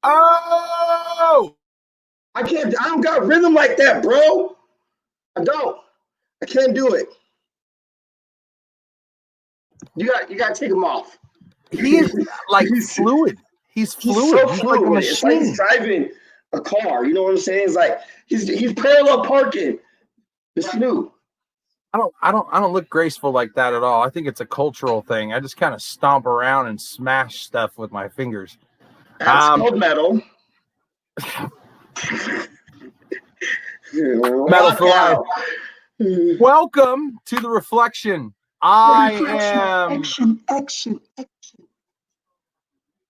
Oh, I can't. I don't got rhythm like that, bro. I don't. I can't do it. You got to take him off. he is like He's- fluid. He's He's fluid. so He's fluid like a with it. It's like machine. he's driving a car. You know what I'm saying? It's like he's parallel parking the Snoop. I don't look graceful like that at all. I think it's a cultural thing. I just kind of stomp around and smash stuff with my fingers. That's called metal. Metal for life. Welcome to the reflection. I am action.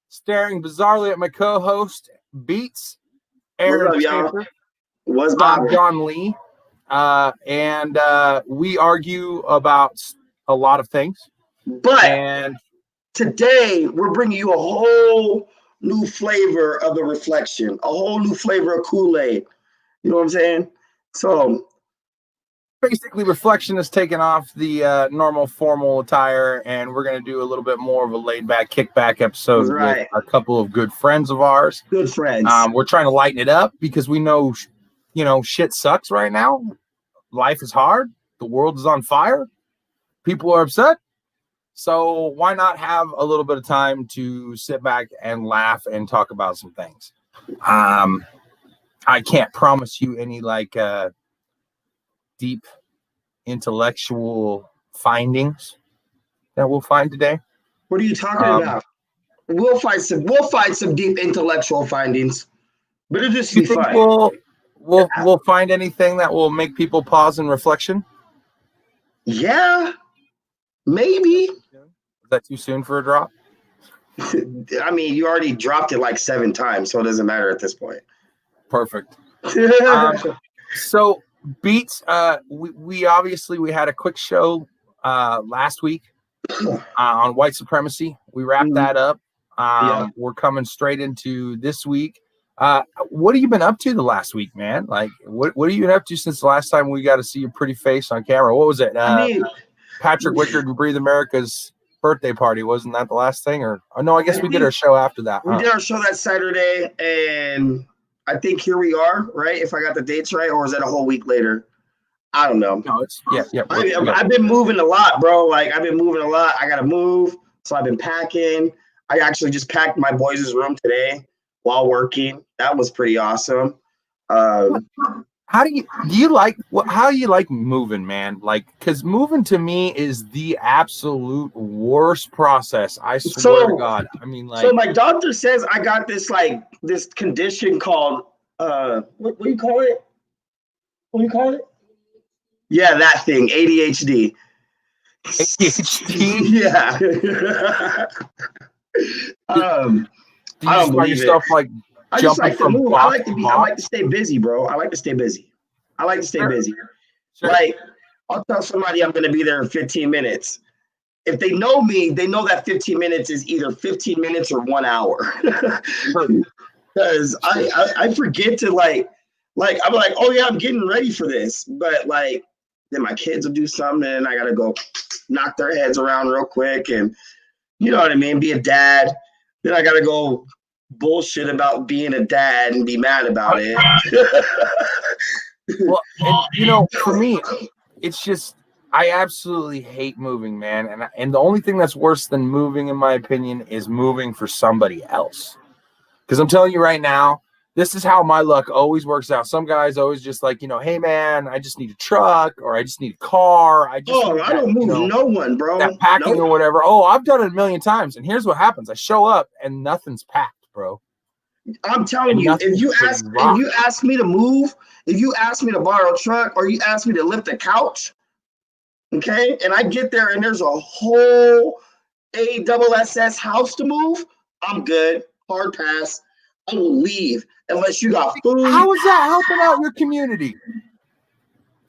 staring bizarrely at my co-host Beats, Aaron What's up, y'all? Schaefer. What's I'm Bob? John Lee, and we argue about a lot of things. But And today we're bringing you a whole new flavor of the reflection, a whole new flavor of Kool-Aid. You know what I'm saying? So basically, reflection has taken off the normal formal attire, and we're going to do a little bit more of a laid-back, kickback episode with a couple of good friends of ours. Good friends. We're trying to lighten it up because we know, shit sucks right now. Life is hard. The world is on fire. People are upset. So why not have a little bit of time to sit back and laugh and talk about some things? I can't promise you any deep intellectual findings that we'll find today. What are you talking about? We'll find some deep intellectual findings, but it'll just be fun. We'll find anything that will make people pause in reflection? Yeah, maybe. Is that too soon for a drop? I mean, you already dropped it like 7 times, so it doesn't matter at this point. Perfect. So Beats, we obviously had a quick show last week on white supremacy. We wrapped that up. We're coming straight into this week. What have you been up to the last week, man? Like, what have you been up to since the last time we got to see your pretty face on camera? What was it? Patrick Wickard and Breathe America's birthday party. Wasn't that the last thing? Or no, I guess we did our show after that. We did our show that Saturday, and I think here we are, right? If I got the dates right, or is that a whole week later? I don't know. No, it's yeah. I've been moving a lot, bro. Like, I've been moving a lot. I gotta move, so I've been packing. I actually just packed my boys' room today while working. That was pretty awesome. How do you like moving, man? Like, because moving to me is the absolute worst process. I swear to God. I mean, like, so my doctor says I got this condition called what do you call it? What do you call it? Yeah, that thing, ADHD. ADHD? Yeah. Do you just find yourself like jumping from box I like to stay busy, bro. I like to stay busy. Sure. Like, I'll tell somebody I'm going to be there in 15 minutes. If they know me, they know that 15 minutes is either 15 minutes or 1 hour. Because I forget to like I'm like, oh yeah, I'm getting ready for this. But like, then my kids will do something and I got to go knock their heads around real quick. And you know what I mean? Be a dad. Then I got to go bullshit about being a dad and be mad about it. Well, and, for me, it's just, I absolutely hate moving, man. And the only thing that's worse than moving, in my opinion, is moving for somebody else. Because I'm telling you right now, this is how my luck always works out. Some guys always just like, hey, man, I just need a truck or I just need a car. I don't move no one, bro. That packing or whatever. Oh, I've done it a million times. And here's what happens. I show up and nothing's packed, bro. I'm telling you, if you ask me to move, if you ask me to borrow a truck or you ask me to lift a couch, okay, and I get there and there's a whole ASS house to move, I'm good. Hard pass. I will leave unless you got food. How is that helping out your community?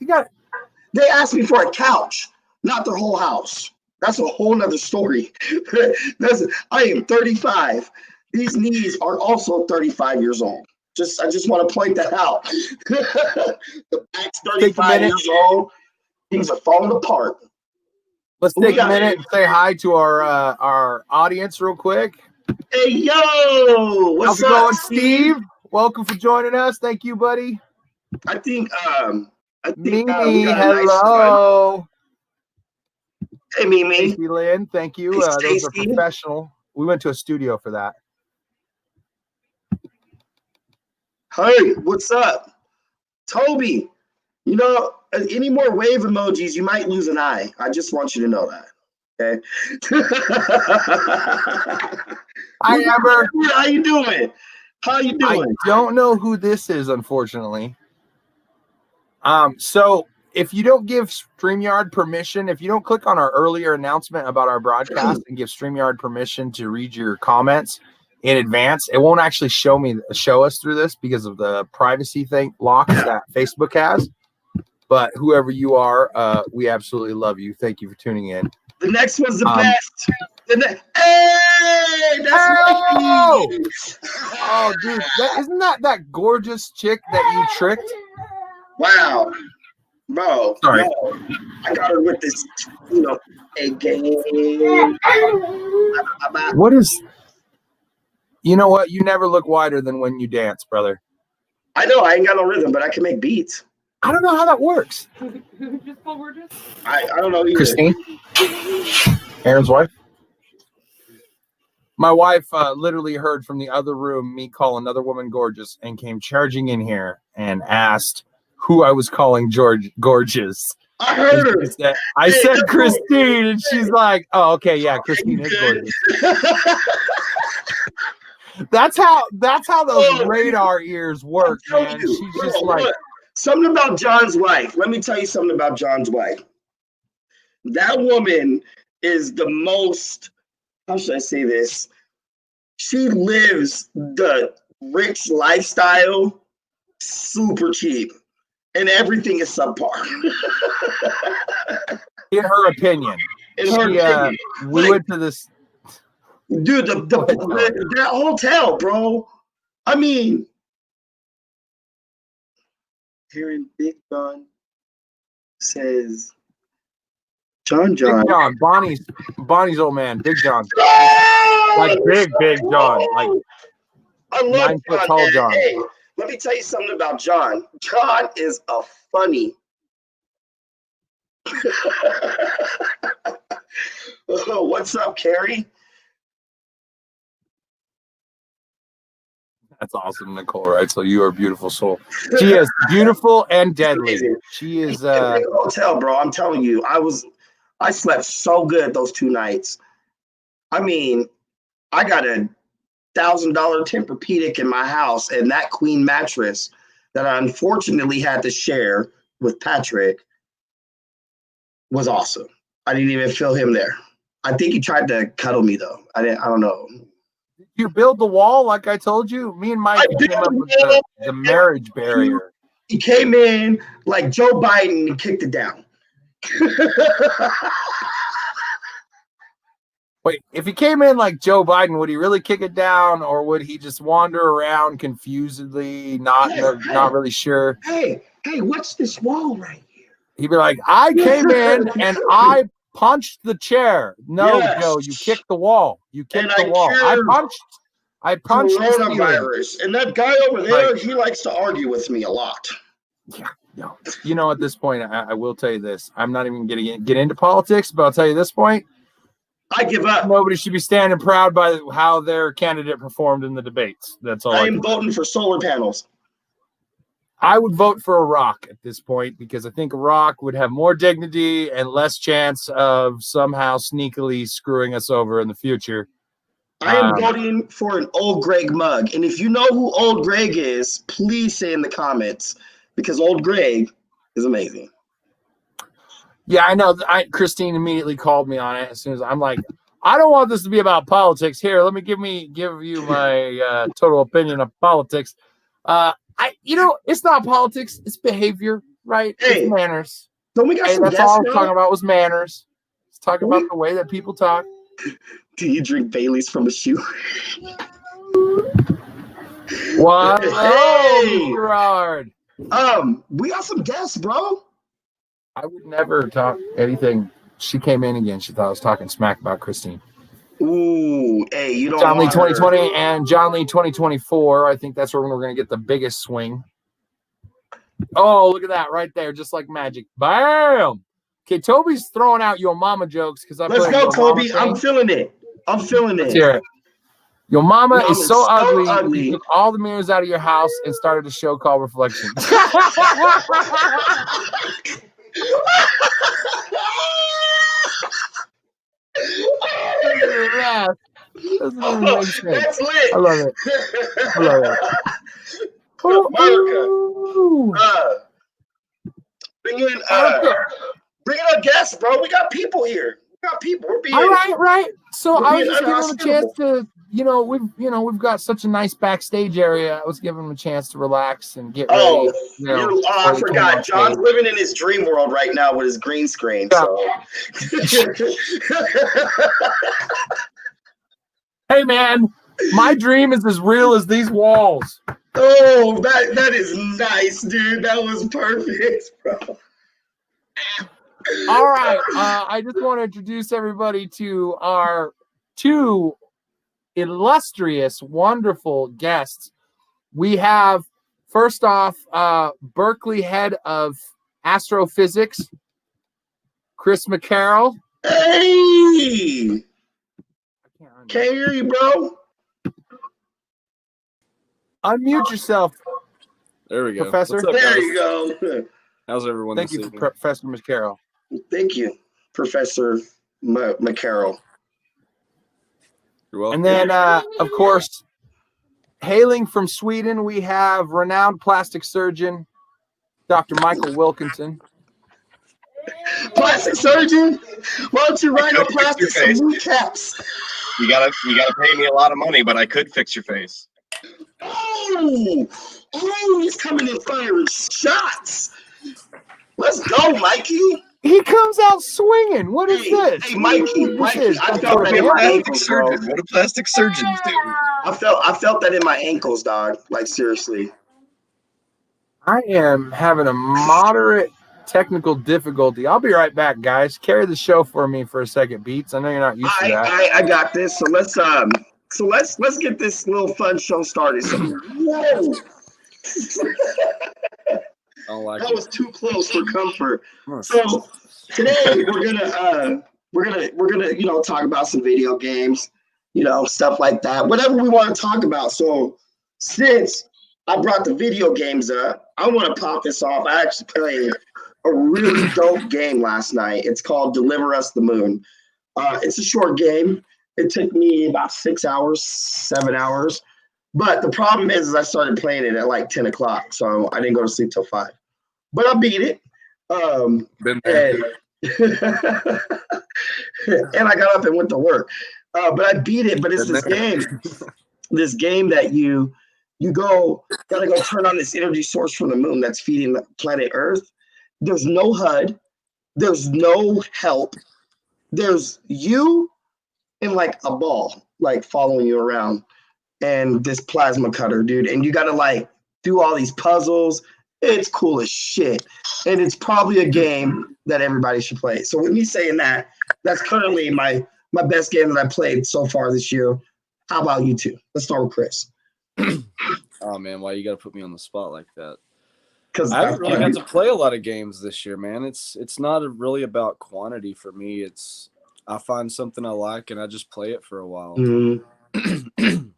They asked me for a couch, not their whole house. That's a whole nother story. I am 35. These knees are also 35 years old. I just want to point that out. The back's 35 years old. Things are falling apart. Let's take a minute and say hi to our audience real quick. Hey, yo! What's How's it up, going, Steve? Welcome for joining us. Thank you, buddy. I think Mimi, we got a hello. Nice hey, Mimi. Stacey Lynn, thank you. Hey, Those are Stacey. professional. We went to a studio for that. Hey, what's up? Toby, you know, any more wave emojis, you might lose an eye. I just want you to know that. Okay. Hi, Amber. How you doing? How you doing? I don't know who this is, unfortunately. So if you don't give StreamYard permission, if you don't click on our earlier announcement about our broadcast and give StreamYard permission to read your comments in advance, it won't actually show us through this because of the privacy thing locks that Facebook has. But whoever you are, we absolutely love you. Thank you for tuning in. The next one's the best. Hey, that's me. Oh, dude, isn't that gorgeous chick that you tricked? Wow, bro. Sorry, no, I got her with this, a game. What is? You know what? You never look wider than when you dance, brother. I know I ain't got no rhythm, but I can make beats. I don't know how that works. I don't know either. Christine, Aaron's wife. My wife literally heard from the other room me call another woman gorgeous and came charging in here and asked who I was calling gorgeous. I heard her. I said Christine, and she's like, "Oh, okay, yeah, Christine is gorgeous." That's how those radar ears work, man. She's just like something about John's wife. Let me tell you something about John's wife. That woman is the most, how should I say this? She lives the rich lifestyle, super cheap, and everything is subpar. In her opinion. We went to this. Dude, that hotel, bro. I mean, Aaron Big John says, John. Big John, Bonnie's old man, Big John. Like big John. Like I love 9 foot tall John. Hey, let me tell you something about John. John is a funny. What's up, Carrie? That's awesome, Nicole, right? So you are a beautiful soul. She is beautiful and deadly. She is hotel, bro. I'm telling you, I slept so good those 2 nights. I mean, I got a $1,000 Tempur-Pedic in my house, and that queen mattress that I unfortunately had to share with Patrick was awesome. I didn't even feel him there. I think he tried to cuddle me though. I don't know. You build the wall like I told you? Me and Mike came up with the marriage barrier. He came in like Joe Biden and kicked it down. Wait, if he came in like Joe Biden, would he really kick it down, or would he just wander around confusedly, not really sure? Hey, what's this wall right here? He'd be like, I came in and I punched the chair. No, yes. Joe, you kicked the wall. You kicked the wall. I punched coronavirus. And that guy over there, he likes to argue with me a lot. Yeah, no. You know, at this point, I will tell you this. I'm not even going to get into politics, but I'll tell you this point. I give up. Nobody should be standing proud by how their candidate performed in the debates. That's all. I am voting for solar panels. I would vote for a rock at this point because I think a rock would have more dignity and less chance of somehow sneakily screwing us over in the future. I am voting for an Old Greg mug. And if you know who Old Greg is, please say in the comments because Old Greg is amazing. Yeah, I know. Christine immediately called me on it as soon as I'm like, I don't want this to be about politics. Here, let me give you my total opinion of politics. It's not politics. It's behavior, right? Hey, it's manners. Don't we got some that's all I was talking about was manners. It's talking about the way that people talk. Do you drink Bailey's from a shoe? What? Hey, Gerard. We got some guests, bro. I would never talk anything. She came in again. She thought I was talking smack about Christine. Ooh, hey, you don't John Lee want her. 2020 and John Lee 2024. I think that's where we're going to get the biggest swing. Oh, look at that right there, just like magic. Bam! Okay, Toby's throwing out your mama jokes because I Let's put go, your Toby. mama I'm feeling it. I'm feeling Let's it. hear it. Your mama Mom is so ugly. ugly. You took all the mirrors out of your house and started a show called Reflections. Doesn't even make sense. That's lit. I love it. I love it. America. Bring in a guest, bro. We got people here. We got people. We're being right. So we're I was being just giving them a chance unhospitable. to, we've got such a nice backstage area. I was giving them a chance to relax and get ready. I forgot. John's living in his dream world right now with his green screen. Yeah. So. Hey man, my dream is as real as these walls. Oh, that is nice, dude. That was perfect, bro. All right. I just want to introduce everybody to our two illustrious, wonderful guests. We have, first off, Berkeley head of astrophysics, Chris McCarroll. Hey! Can't hear you, bro. Unmute yourself. There we go. Professor. What's up, There guys? you go. How's everyone? Thank you, Professor McCarroll. Thank you, Professor McCarroll. You're welcome. And then, of course, hailing from Sweden, we have renowned plastic surgeon, Dr. Michael Wilkinson. Plastic surgeon? Why don't you write a plastic some kneecaps? You gotta pay me a lot of money, but I could fix your face. Oh, he's coming in firing shots. Let's go, Mikey. He comes out swinging. What is this? Hey, Mikey, I felt that in my ankles, bro. What do plastic surgeons do? I felt that in my ankles, dog. Like, seriously. I am having a moderate technical difficulty. I'll be right back, guys. Carry the show for me for a second, Beats. I know you're not used to that. I got this. So let's get this little fun show started. So, whoa. That was too close for comfort. So today we're gonna talk about some video games, stuff like that, whatever we want to talk about. So since I brought the video games up, I want to pop this off. I actually played a really dope game last night. It's called Deliver Us the Moon. It's a short game. It took me about 6 hours, 7 hours. But the problem is I started playing it at like 10 o'clock. So I didn't go to sleep till 5. But I beat it. And I got up and went to work. But I beat it. But it's this game that you gotta go turn on this energy source from the moon that's feeding the planet Earth. There's no HUD. There's no help. There's you and like a ball, like following you around, and this plasma cutter, dude. And you gotta like do all these puzzles. It's cool as shit. And it's probably a game that everybody should play. So with me saying that, that's currently my best game that I played so far this year. How about you two? Let's start with Chris. Oh man, why you gotta put me on the spot like that? Because I haven't really got to play a lot of games this year, man. It's not really about quantity for me. I find something I like and I just play it for a while. Mm-hmm.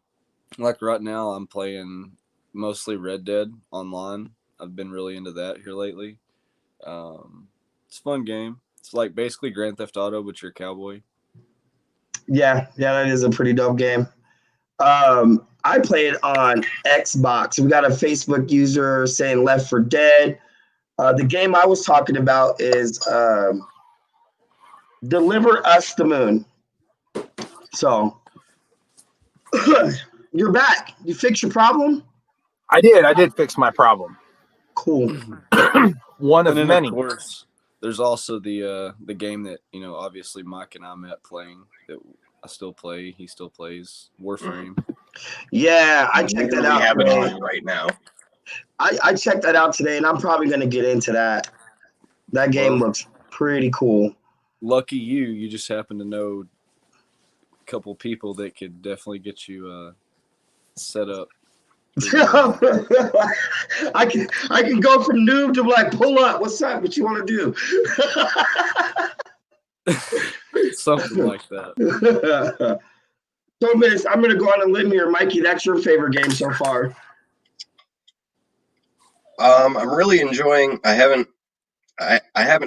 Like right now, I'm playing mostly Red Dead online. I've been really into that here lately. It's a fun game. It's like basically Grand Theft Auto, but you're a cowboy. Yeah, that is a pretty dope game. I play it on Xbox. We got a Facebook user saying Left 4 Dead. The game I was talking about is Deliver Us the Moon. So you're back. You fixed your problem? I did fix my problem. Cool. One of many. Of course, there's also the game that obviously Mike and I met playing that I still play. He still plays Warframe. Yeah, I checked that out. We have it on right now. I checked that out today, and I'm probably going to get into that. That game looks pretty cool. Lucky you just happen to know couple people that could definitely get you set up. I can go from noob to like pull up. What's up? What you want to do? Something like that. So, Miss, I'm gonna go on a limb here, Mikey. That's your favorite game so far. I'm really enjoying. I haven't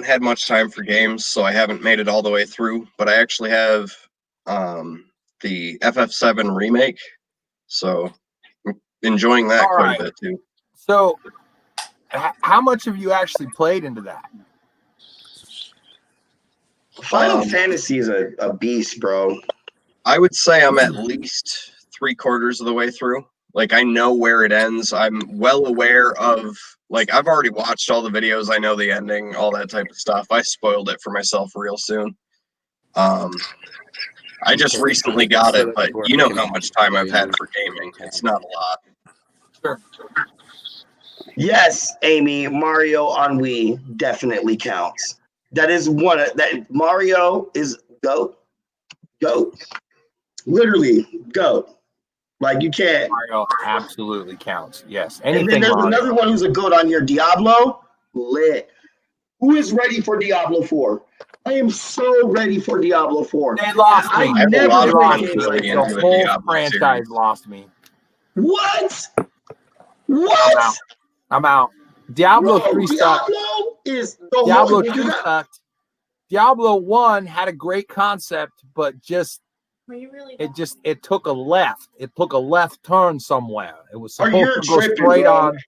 had much time for games, so I haven't made it all the way through. But I actually have the FF7 remake, so I'm enjoying that quite a bit too. So, how much have you actually played into that? Final Fantasy is a beast, bro. I would say I'm at least 3/4 of the way through. Like, I know where it ends. I'm well aware of, like, I've already watched all the videos. I know the ending, all that type of stuff. I spoiled it for myself real soon. I just recently got it, but you know how much time I've had for gaming. It's not a lot. Sure. Yes, Amy, Mario on Wii definitely counts. That is one that Mario is GOAT. Literally GOAT. Like, you can't. Mario absolutely counts. Yes. And then Anything there's Mario. another one who's a GOAT on here, Diablo. Lit. Who is ready for Diablo 4? I am so ready for Diablo 4. They lost me. I never lost played me. games like The that. whole Diablo franchise series. lost me. What? What? I'm out. Diablo Bro, 3 sucked. Diablo is the Diablo whole. 2 sucked. Diablo 1 had a great concept, but it took a left. It took a left turn somewhere. It was Are supposed you to go tripping, straight bro? on,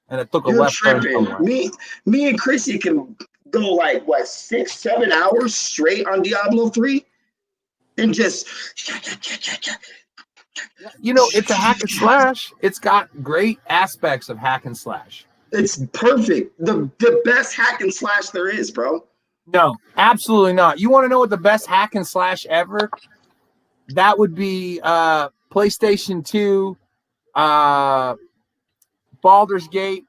and it took a You're left turn tripping. somewhere. Me and Chrissy can go like 6-7 hours straight on Diablo 3 and just You know, it's a hack and slash. It's got great aspects of hack and slash. it's perfect. The best hack and slash there is, bro. No, absolutely not. You want to know what the best hack and slash ever? That would be PlayStation 2, Baldur's Gate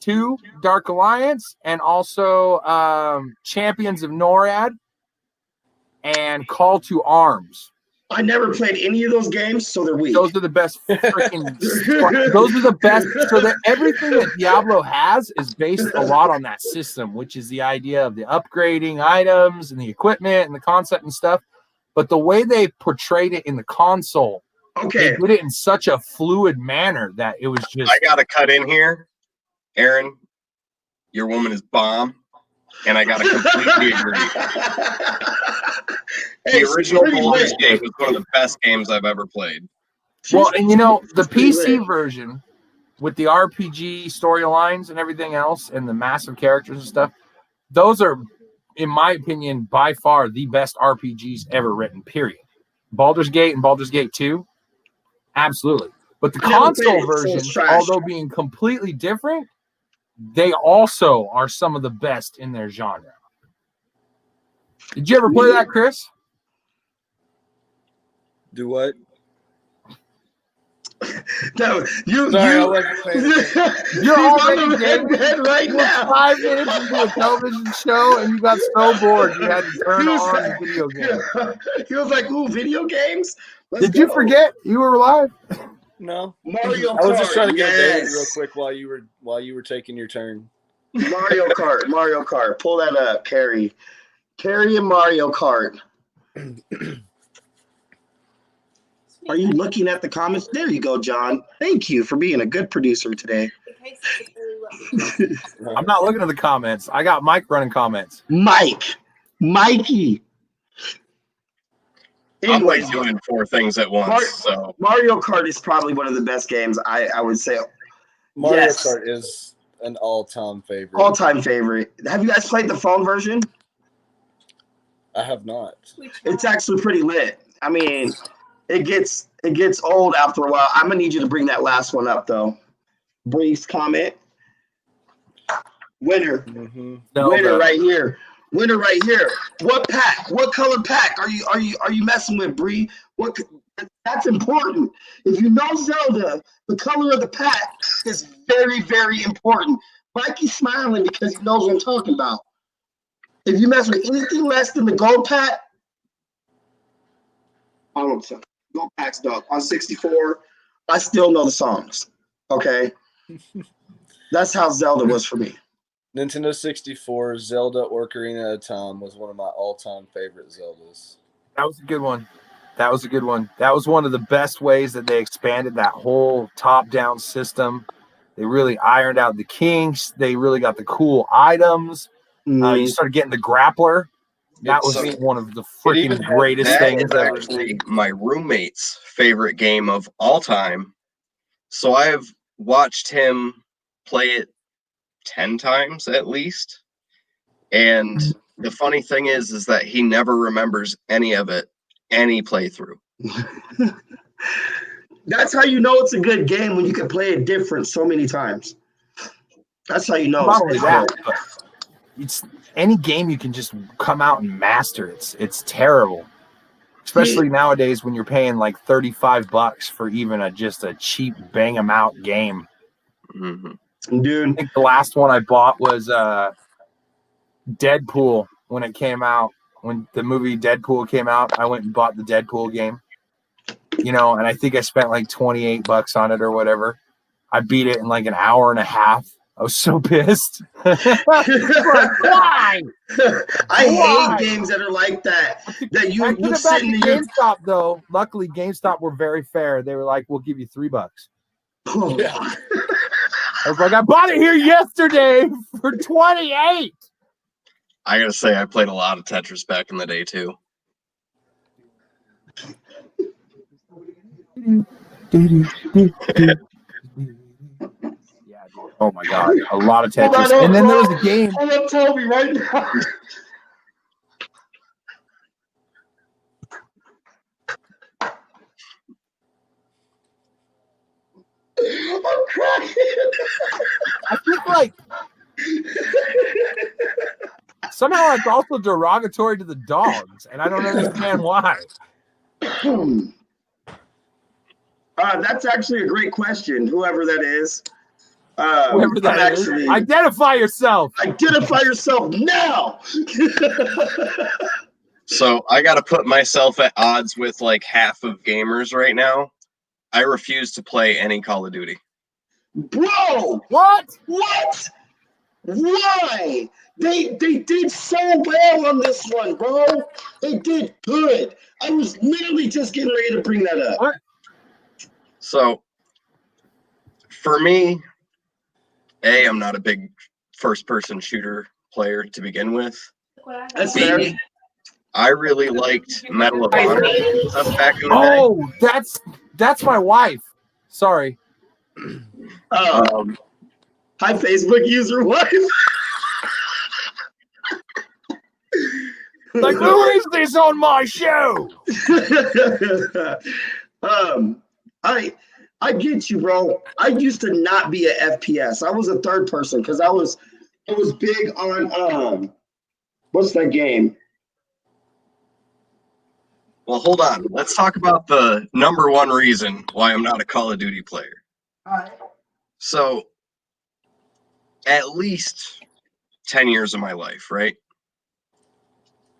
2, Dark Alliance, and also Champions of NORAD and Call to Arms. I never played any of those games, so they're weak. Those are the best freaking. Those are the best. So that everything that Diablo has is based a lot on that system, which is the idea of the upgrading items and the equipment and the concept and stuff. But the way they portrayed it in the console, Okay. they did it in such a fluid manner that it was just. I gotta cut in here, Aaron. Your woman is bomb, and I gotta completely agree. The original Baldur's Gate was one of the best games I've ever played. Well, and you know, the PC version with the RPG storylines and everything else and the massive characters and stuff, those are, in my opinion, by far the best RPGs ever written, period. Baldur's Gate and Baldur's Gate 2, absolutely. But the console versions, although being completely different, they also are some of the best in their genre. Did you ever play that, Chris? Do what? No, Sorry, I wasn't paying You're already gaming right now. 5 minutes into a television show, and you got so bored you had to turn on the video game. He was like, "Ooh, video games." Did you forget you were alive? No. Mario Kart. I was just trying to get a David yes. real quick while you were taking your turn. Mario Kart. Pull that up, Carrie and Mario Kart. Are you looking at the comments? There you go, John. Thank you for being a good producer today. I'm not looking at the comments. I got Mike running comments. Mikey. I'm like Anyways, doing 4 things at once. So Mario Kart is probably one of the best games. I would say. Mario Yes. Kart is an all-time favorite. All-time favorite. Have you guys played the phone version? I have not. It's actually pretty lit. I mean, it gets old after a while. I'm gonna need you to bring that last one up though. Brief's comment. Winner. Mm-hmm. Winner right here. Winner right here. What pack? What color pack are you messing with, Bree? That's important. If you know Zelda, the color of the pack is very, very important. Mikey's smiling because he knows what I'm talking about. If you mess with anything less than the gold pack, don't know. Go Packs Dog. On 64, I still know the songs. Okay? That's how Zelda was for me. Nintendo 64, Zelda Ocarina of Time was one of my all-time favorite Zeldas. That was a good one. That was a good one. That was one of the best ways that they expanded that whole top-down system. They really ironed out the kinks. They really got the cool items. You started getting the grappler. That was one of the freaking greatest things ever. Actually, my roommate's favorite game of all time. So I've watched him play it 10 times at least. And the funny thing is that he never remembers any of it, any playthrough. That's how you know it's a good game, when you can play it different so many times. That's how you know. Not only that, but it's any game you can just come out and master. It's terrible, especially nowadays when you're paying like $35 for even just a cheap bang 'em out game. Mm-hmm. Dude, I think the last one I bought was Deadpool when it came out. When the movie Deadpool came out, I went and bought the Deadpool game. And I think I spent like $28 on it or whatever. I beat it in like an hour and a half. I was so pissed. Why? I hate games that are like that. That you sit in GameStop though. Luckily, GameStop were very fair. They were like, "We'll give you $3." Yeah. I was like, "I bought it here yesterday for $28." I gotta say, I played a lot of Tetris back in the day too. Oh my god, a lot of Tetris. And then there was a game. I'm gonna tell me right now. I'm crying. I think like somehow it's also derogatory to the dogs, and I don't understand why. That's actually a great question. Whoever that is. Whoever that is. Identify yourself. Identify yourself now. So I got to put myself at odds with like half of gamers right now. I refuse to play any Call of Duty. Bro, what? Why? They did so well on this one, bro. They did good. I was literally just getting ready to bring that up. What? So, for me, I'm not a big first-person shooter player to begin with. That's fair. I really liked Medal of Honor stuff back in the day. That's my wife. Sorry. Hi, Facebook user wife. Like, who is this on my show? I get you, bro. I used to not be a FPS. I was a third person because I was big on what's that game? Well, hold on. Let's talk about the number one reason why I'm not a Call of Duty player. All right. So, at least 10 years of my life, right?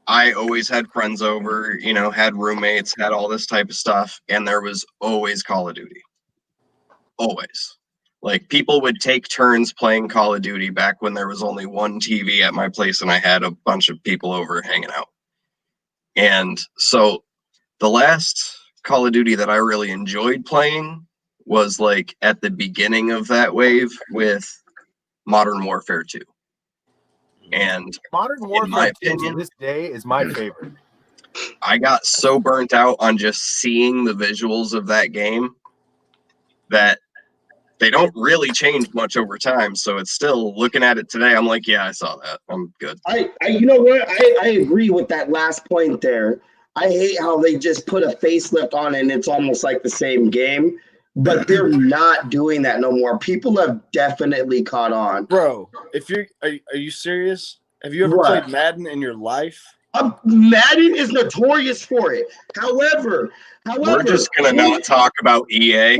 I always had friends over, had roommates, had all this type of stuff, and there was always Call of Duty. Always. Like, people would take turns playing Call of Duty back when there was only one TV at my place and I had a bunch of people over hanging out. And so the last Call of Duty that I really enjoyed playing was like at the beginning of that wave with Modern Warfare 2. And Modern Warfare 2 to this day is my favorite. I got so burnt out on just seeing the visuals of that game that they don't really change much over time. So it's still, looking at it today, I'm like, yeah, I saw that. I'm good. You know what? I agree with that last point there. I hate how they just put a facelift on it and it's almost like the same game. But they're not doing that no more. People have definitely caught on. Bro, are you serious? Have you ever played Madden in your life? Madden is notorious for it. However, we're just gonna not talk about EA.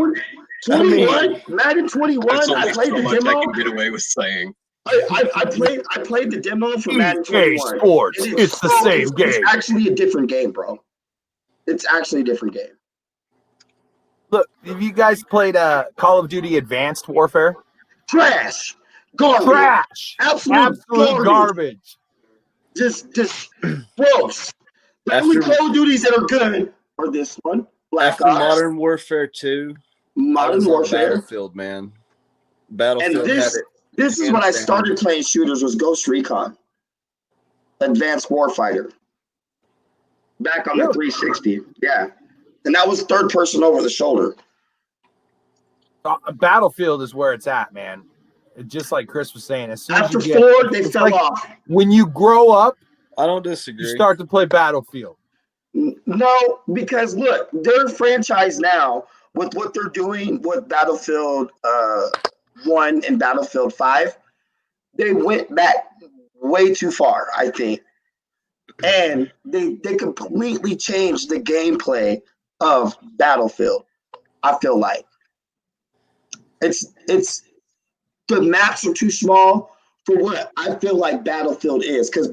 21, Madden 21. I played the demo. I can get away with saying. I played the demo for Madden 21. Sports. It's the same game. It's actually a different game, bro. It's actually a different game. Look, have you guys played Call of Duty Advanced Warfare? Trash. Garbage. Trash. Absolute garbage. Just gross. The only Call of Duties that are good are this one, Black After Ops, Modern Warfare 2, Modern Warfare. Battlefield, man. Battlefield And had it. this is when I started playing shooters, was Ghost Recon, Advanced Warfighter, back on the 360. Yeah, and that was third person over the shoulder. Battlefield is where it's at, man. Just like Chris was saying, as soon After as you four, they fell off. When you grow up, I don't disagree. You start to play Battlefield. No, because look, their franchise now with what they're doing with Battlefield 1 and Battlefield 5, they went back way too far, I think. And they completely changed the gameplay of Battlefield. I feel like it's the maps are too small for what I feel like Battlefield is, because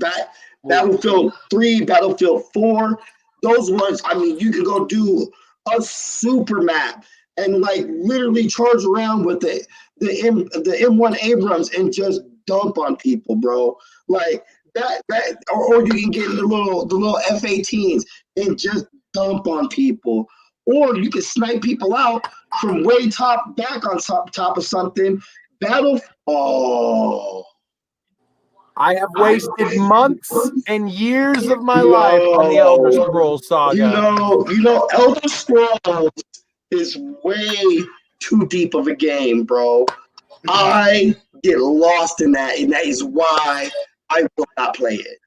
Battlefield 3, Battlefield 4, those ones, I mean, you can go do a super map and like literally charge around with the M1 Abrams and just dump on people, bro. Like that or you can get the little F-18s and just dump on people. Or you can snipe people out from way top back on top of something. I have wasted months and years of my life on the Elder Scrolls saga. You know, Elder Scrolls is way too deep of a game, bro. I get lost in that, and that is why I will not play it.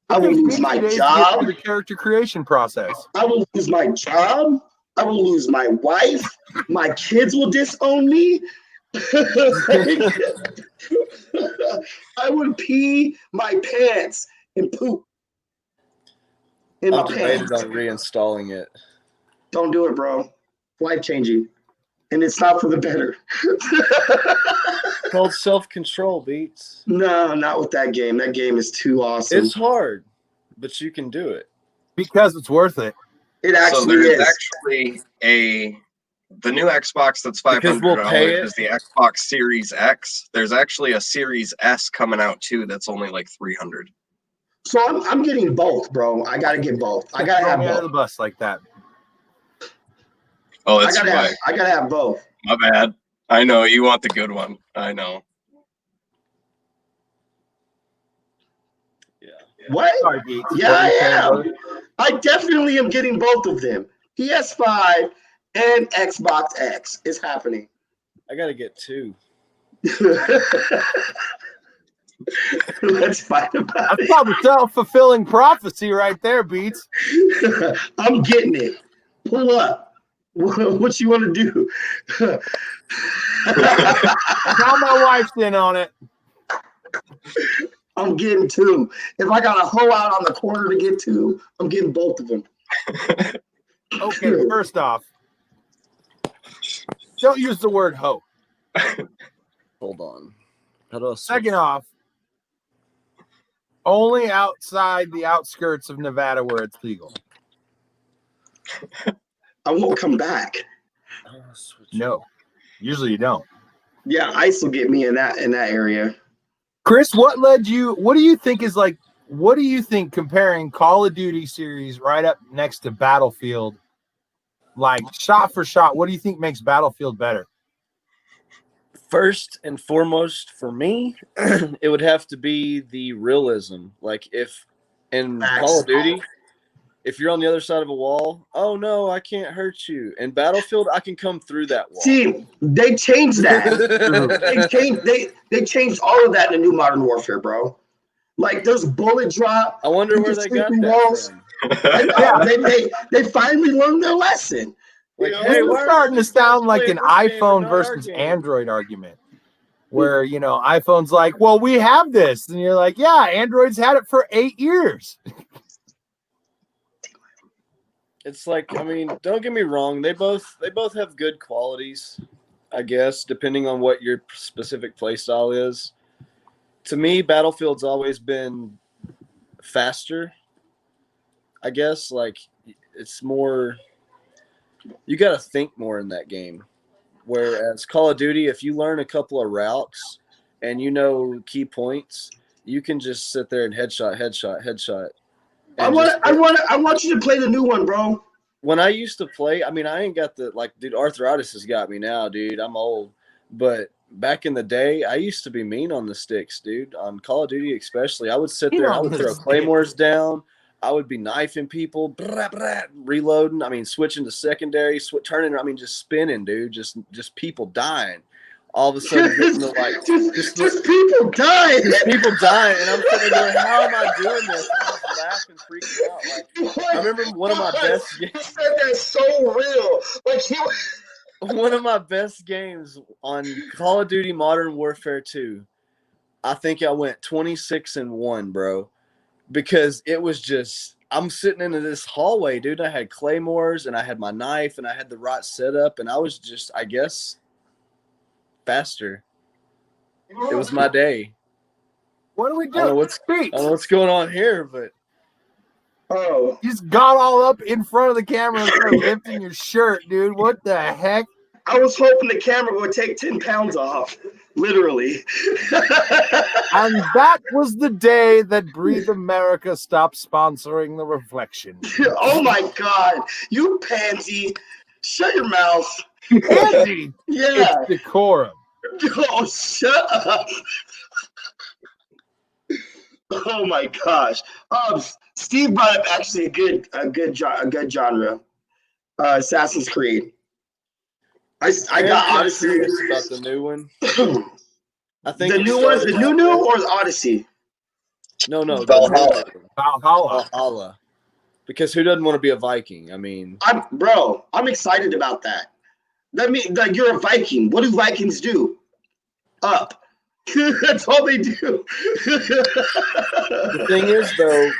I will lose my job. The character creation process. I will lose my job. I will lose my wife. My kids will disown me. I would pee my pants and poop in my pants. On reinstalling it. Don't do it, bro. Life changing, and it's not for the better. It's called self-control, Beats. No, not with that game. That game is too awesome. It's hard, but you can do it because it's worth it. It actually so there's is. Actually the new Xbox that's $500 is the Xbox Series X. There's actually a Series S coming out too that's only like $300. So I'm getting both, bro. I gotta get both. I gotta have both. Out of the bus like that. Oh, that's I gotta have both. My bad. I know you want the good one. I know. Yeah. What? Sorry, yeah, I am. I definitely am getting both of them. PS5 and Xbox X is happening. I gotta get two. Let's fight about it. That's probably self-fulfilling prophecy right there, Beats. I'm getting it. Pull up. What you want to do? Now my wife's in on it. I'm getting two. If I got a hoe out on the corner to get two, I'm getting both of them. Okay, first off, don't use the word hoe. Hold on. How do I Second off, only outside the outskirts of Nevada where it's legal. I won't come back. No, usually you don't. Yeah, ICE will get me in that area. Chris, what do you think comparing Call of Duty series right up next to Battlefield, like shot for shot, what do you think makes Battlefield better? First and foremost for me, it would have to be the realism. Like if in Call of Duty, if you're on the other side of a wall, oh no, I can't hurt you. In Battlefield, I can come through that wall. See, they changed that. they changed all of that in the new Modern Warfare, bro. Like there's bullet drop. I wonder where they got that walls. From. I know, they finally learned their lesson. Like, hey, we're starting to sound like an iPhone versus Android argument. Where, iPhone's like, well, we have this. And you're like, yeah, Android's had it for 8 years. It's like, I mean, don't get me wrong. They both have good qualities, I guess, depending on what your specific play style is. To me, Battlefield's always been faster, I guess. Like, it's more. You got to think more in that game. Whereas Call of Duty, if you learn a couple of routes and you know key points, you can just sit there and headshot. I want you to play the new one, bro. When I used to play, I mean, I ain't got the dude. Arthritis has got me now, dude. I'm old, but back in the day, I used to be mean on the sticks, dude. On Call of Duty, especially, I would sit there, I would throw claymores down. I would be knifing people, reloading. I mean, switching to secondary, turning. I mean, just spinning, dude. Just people dying. All of a sudden, getting to like just people dying. Just people dying, and I'm sitting there going, "How am I doing this?" And I'm just laughing, freaking out. Like, I remember one of my best games. You said that's so real. Like one of my best games on Call of Duty Modern Warfare 2. I think I went 26-1, bro. Because it was just, I'm sitting into this hallway, dude. I had claymores and I had my knife and I had the right setup and I was just, I guess, faster. It was my day. What do we do? I don't know what's going on here, but. Oh. You just got all up in front of the camera and started lifting your shirt, dude. What the heck? I was hoping the camera would take 10 pounds off. Literally. And that was the day that Breathe America stopped sponsoring the Reflection. Oh my God. You pansy. Shut your mouth. Pansy? Yeah. It's decorum. Oh, shut up. Oh my gosh. Steve brought up actually a good genre. Assassin's Creed. I got Odyssey. About the new one. I think the new one, the new or the Odyssey? No, Valhalla. Because who doesn't want to be a Viking? I mean, I'm excited about that. That means that you're a Viking. What do Vikings do? Up. That's all they do. The thing is, though,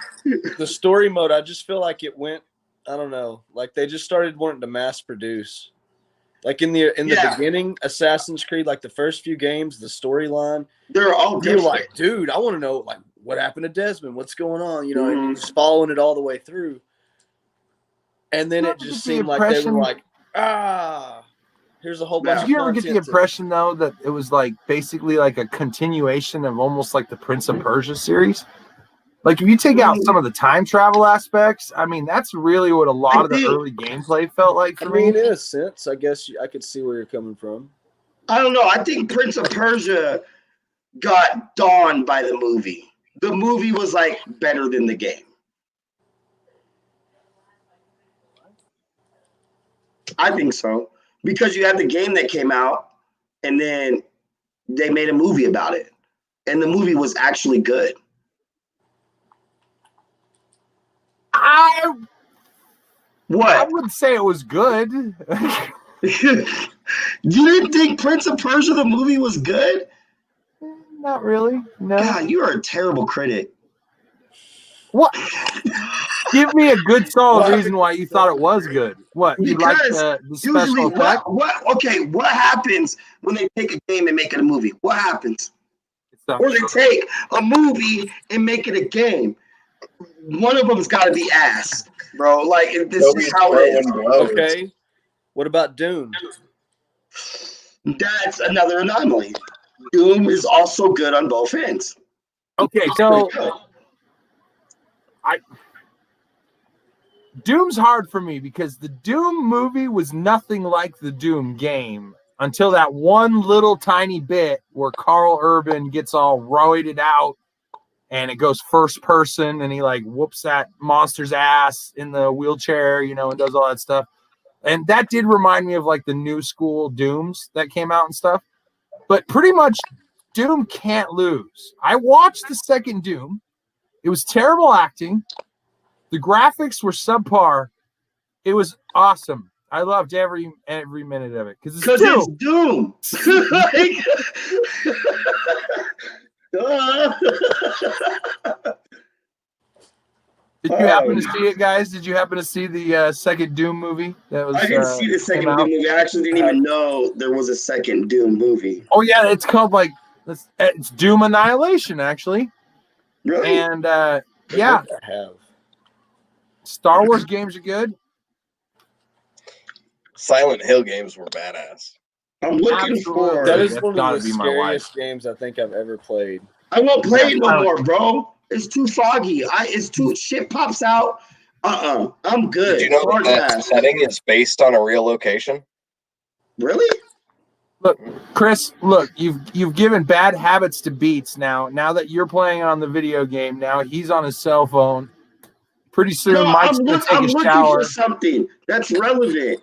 the story mode, I just feel like it went. I don't know. Like they just started wanting to mass produce. Like in the beginning, Assassin's Creed, like the first few games, the storyline, they're all different. You're like, dude, I want to know like what happened to Desmond, what's going on, you know, and you're just following it all the way through. And then it just seemed like they were like, here's a whole bunch of Did you ever get the impression though that it was like basically like a continuation of almost like the Prince of Persia series? Like if you take out some of the time travel aspects, I mean that's really what a lot of the early gameplay felt like for me. In a sense, I guess I could see where you're coming from. I don't know. I think Prince of Persia got dawned by the movie. The movie was like better than the game. I think so. Because you had the game that came out and then they made a movie about it. And the movie was actually good. I What? would say it was good. You didn't think Prince of Persia, the movie, was good? Not really. No. God, you are a terrible critic. What? Give me a good solid reason why you thought it was good. What? You like the special effect? What happens when they take a game and make it a movie? What happens? Or they take a movie and make it a game. One of them's got to be ass, bro. Like, this is how it is. Okay. What about Doom? That's another anomaly. Doom is also good on both ends. Okay, so Doom's hard for me because the Doom movie was nothing like the Doom game until that one little tiny bit where Carl Urban gets all roided out and it goes first person and he like whoops that monster's ass in the wheelchair, you know, and does all that stuff. And that did remind me of like the new school Dooms that came out and stuff. But pretty much Doom can't lose. I watched the second Doom. It was terrible acting. The graphics were subpar. It was awesome. I loved every minute of it because it's Doom. Did you happen to see it, guys? Did you happen to see the second Doom movie? I didn't see the second Doom movie. I actually didn't even know there was a second Doom movie. Oh yeah, it's called like it's Doom Annihilation, actually. Really? And yeah, Star Wars games are good. Silent Hill games were badass. I'm looking for. That is That's one gotta of the be my wife. scariest games I think I've ever played. I won't play it no Yeah. more, bro. It's too foggy. It's too shit pops out. I'm good. Did you know Hard that pass. setting is based on a real location? Really? Look, Chris, look, you've given bad habits to Beats now. Now that you're playing on the video game, now he's on his cell phone. Pretty soon, No, Mike's I'm gonna take a looking shower. for something that's relevant.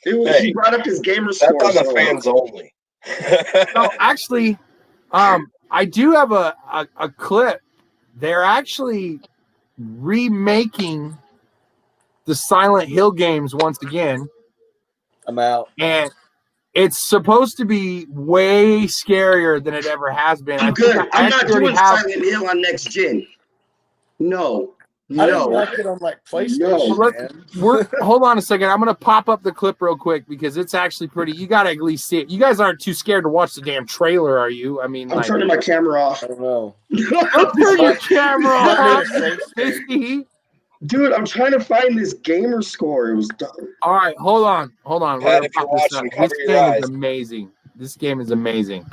He Hey, brought up his gamer That's score. on the so- fans only. No, actually, I do have a clip. They're actually remaking the Silent Hill games once again, I'm out. and it's supposed to be way scarier than it ever has been. I'm think good. I I'm not actually already doing have. Silent Hill on next gen. No. I didn't No. like it on like PlayStation, No. man. Hold on a second. I'm gonna pop up the clip real quick because it's actually pretty. You gotta at least see it. You guys aren't too scared to watch the damn trailer, are you? I mean, I'm like, turning my camera off. I don't know. don't turn your camera Not off. in a safe state. Misty. Dude, I'm trying to find this gamer score. It was dumb. All right, hold on. We're Pat, gonna if you're pop this watching, up. cover This your game eyes. is amazing. This game is amazing.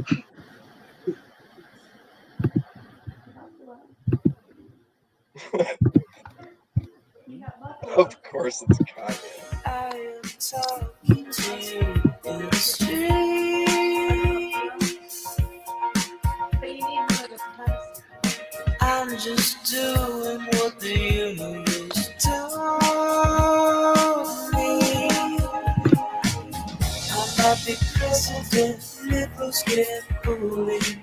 Of course, it's Kanye. I am talking to you in the street. I'm just doing what the universe told me. I might be president, nipples get bullied.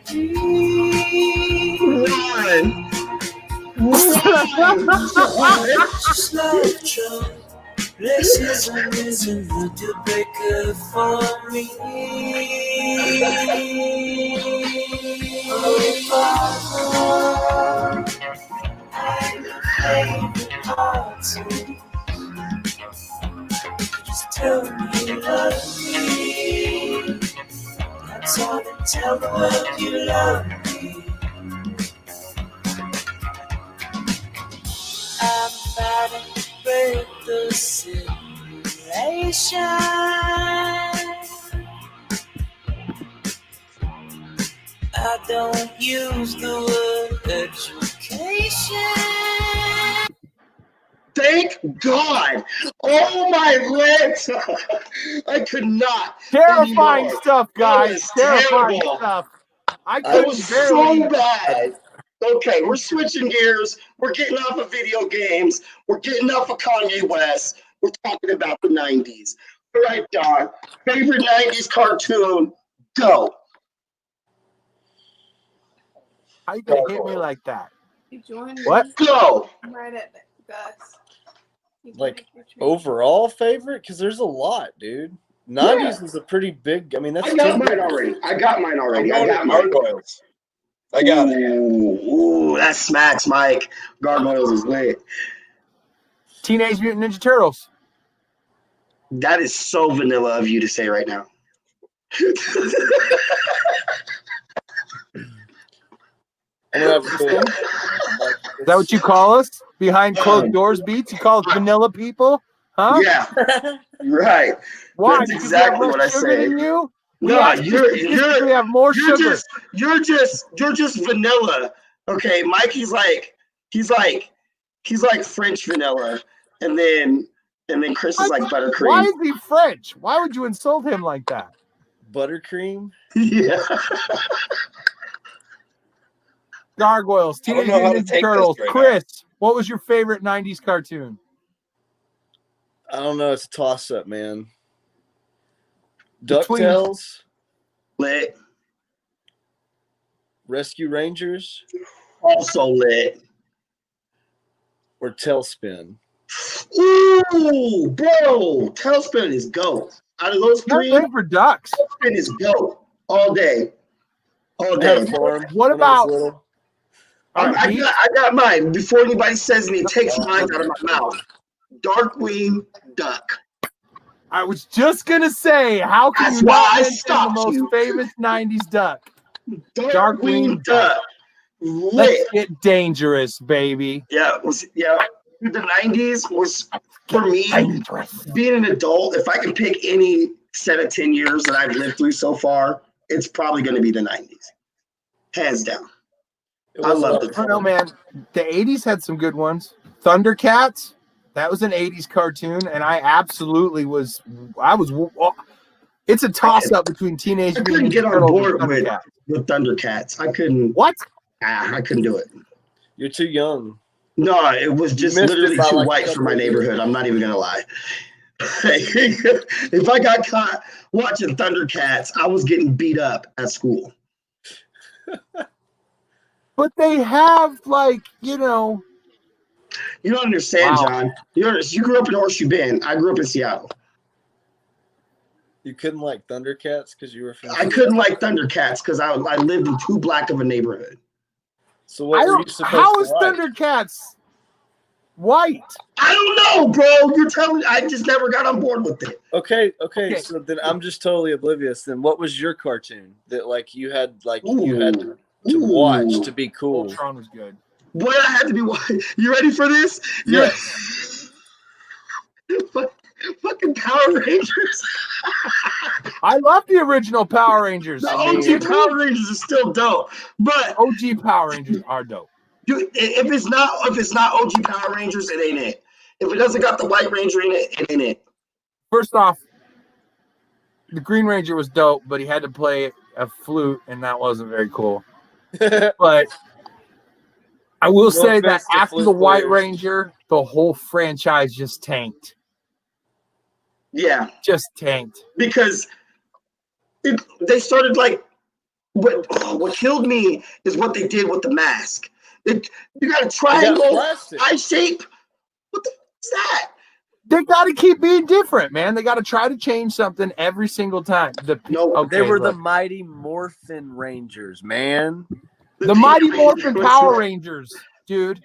Just love Trump. Racism isn't a deal breaker for me. Oh, I'm your favorite party. Just tell me you love me. That's all, and tell the world you love me. I'm fighting to break the simulation. I don't use the word education. Thank God. Oh, my legs. I could not. Terrifying anymore. stuff, guys. was Terrifying terrible. stuff. I It couldn't was barely. so bad. Okay, we're switching gears. We're getting off of video games. We're getting off of Kanye West. We're talking about the 90s. All right, Don. Favorite 90s cartoon? Go. How you gonna hit me like that? You joined What? Go. right at Gus. You Like, joined your tree. Overall favorite? Because there's a lot, dude. 90s is a pretty big. I mean, that's I got 10 mine years. already. I got mine I'm already. I going got to mine. Gargoyles. I got it. Ooh, that smacks, Mike. Gargoyles is lit. Teenage Mutant Ninja Turtles. That is so vanilla of you to say right now. I'm gonna have to Is that what you call us? Behind closed doors, Beats? You call us vanilla people? Huh? Yeah, right. Why? That's Because exactly we have what more I sugar say. than you? We No, actually statistically have more sugar. you're just vanilla. Okay, Mikey's like he's like French vanilla, and then Chris is like Why buttercream. is he French? Why would you insult him like that? buttercream. Yeah. Gargoyles, I don't Teenage know how to Mutant Ninja take this Turtles. right now. Chris, what was your favorite 90s cartoon? I don't know. It's a toss up, man. Between- DuckTales, Lit. Rescue Rangers, Also lit. or Tailspin. Ooh, bro. Tailspin is GOAT. Out of those Not three, good for ducks. Tailspin is GOAT. All day. All I had a day. farm What when I was about- little. All right, Beats? I got mine. Before anybody says anything, takes mine out of my mouth. Darkwing Duck. I was just gonna say, how can That's you why not I mention the stopped most you. famous 90s duck? Darkwing Duck. Let's Lit. get dangerous, baby. Yeah, The 90s was, for me, Dangerous. being an adult, if I can pick any set of 10 years that I've lived through so far, it's probably going to be the 90s. Hands down. I love I don't know, man. The 80s had some good ones. Thundercats, that was an 80s cartoon, and I absolutely was. It's a toss-up between Teenage I Mutant couldn't Ninja get on Turtles board and with Thundercats. Thundercats. I couldn't. What? I couldn't do it. You're too young. No, it was just missed it literally by too like a white for couple my of years. neighborhood. I'm not even gonna lie. If I got caught watching Thundercats, I was getting beat up at school. But they have, like, you know. You don't understand, Wow. John. You grew up in Horseshoe Bend. I grew up in Seattle. You couldn't like Thundercats because you were from. I couldn't like Thundercats because I lived in too black of a neighborhood. So what I were you don't. supposed How to is like? Thundercats white? I don't know, bro. You're telling me I just never got on board with it. Okay. Okay. So then I'm just totally oblivious. Then what was your cartoon that like you had to watch to be cool? Voltron was good. Boy, I had to be watching. You ready for this? Yes. Fucking Power Rangers. I love the original Power Rangers. The OG Power Rangers is still dope, but OG Power Rangers are dope. dude, if it's not OG Power Rangers, it ain't it. If it doesn't got the White Ranger in it, it ain't it. First off, the Green Ranger was dope, but he had to play a flute, and that wasn't very cool. But I will say that offense to after the flute White players. Ranger, the whole franchise just tanked. Yeah, Just tanked. because they started like what killed me is what they did with the mask. You got a They got triangle, plastic. eye shape. What the f- is that? They got to keep being different, man. They got to try to change something every single time. No, They were the look. Mighty Morphin Rangers, man. The Mighty Morphin Power Rangers, dude.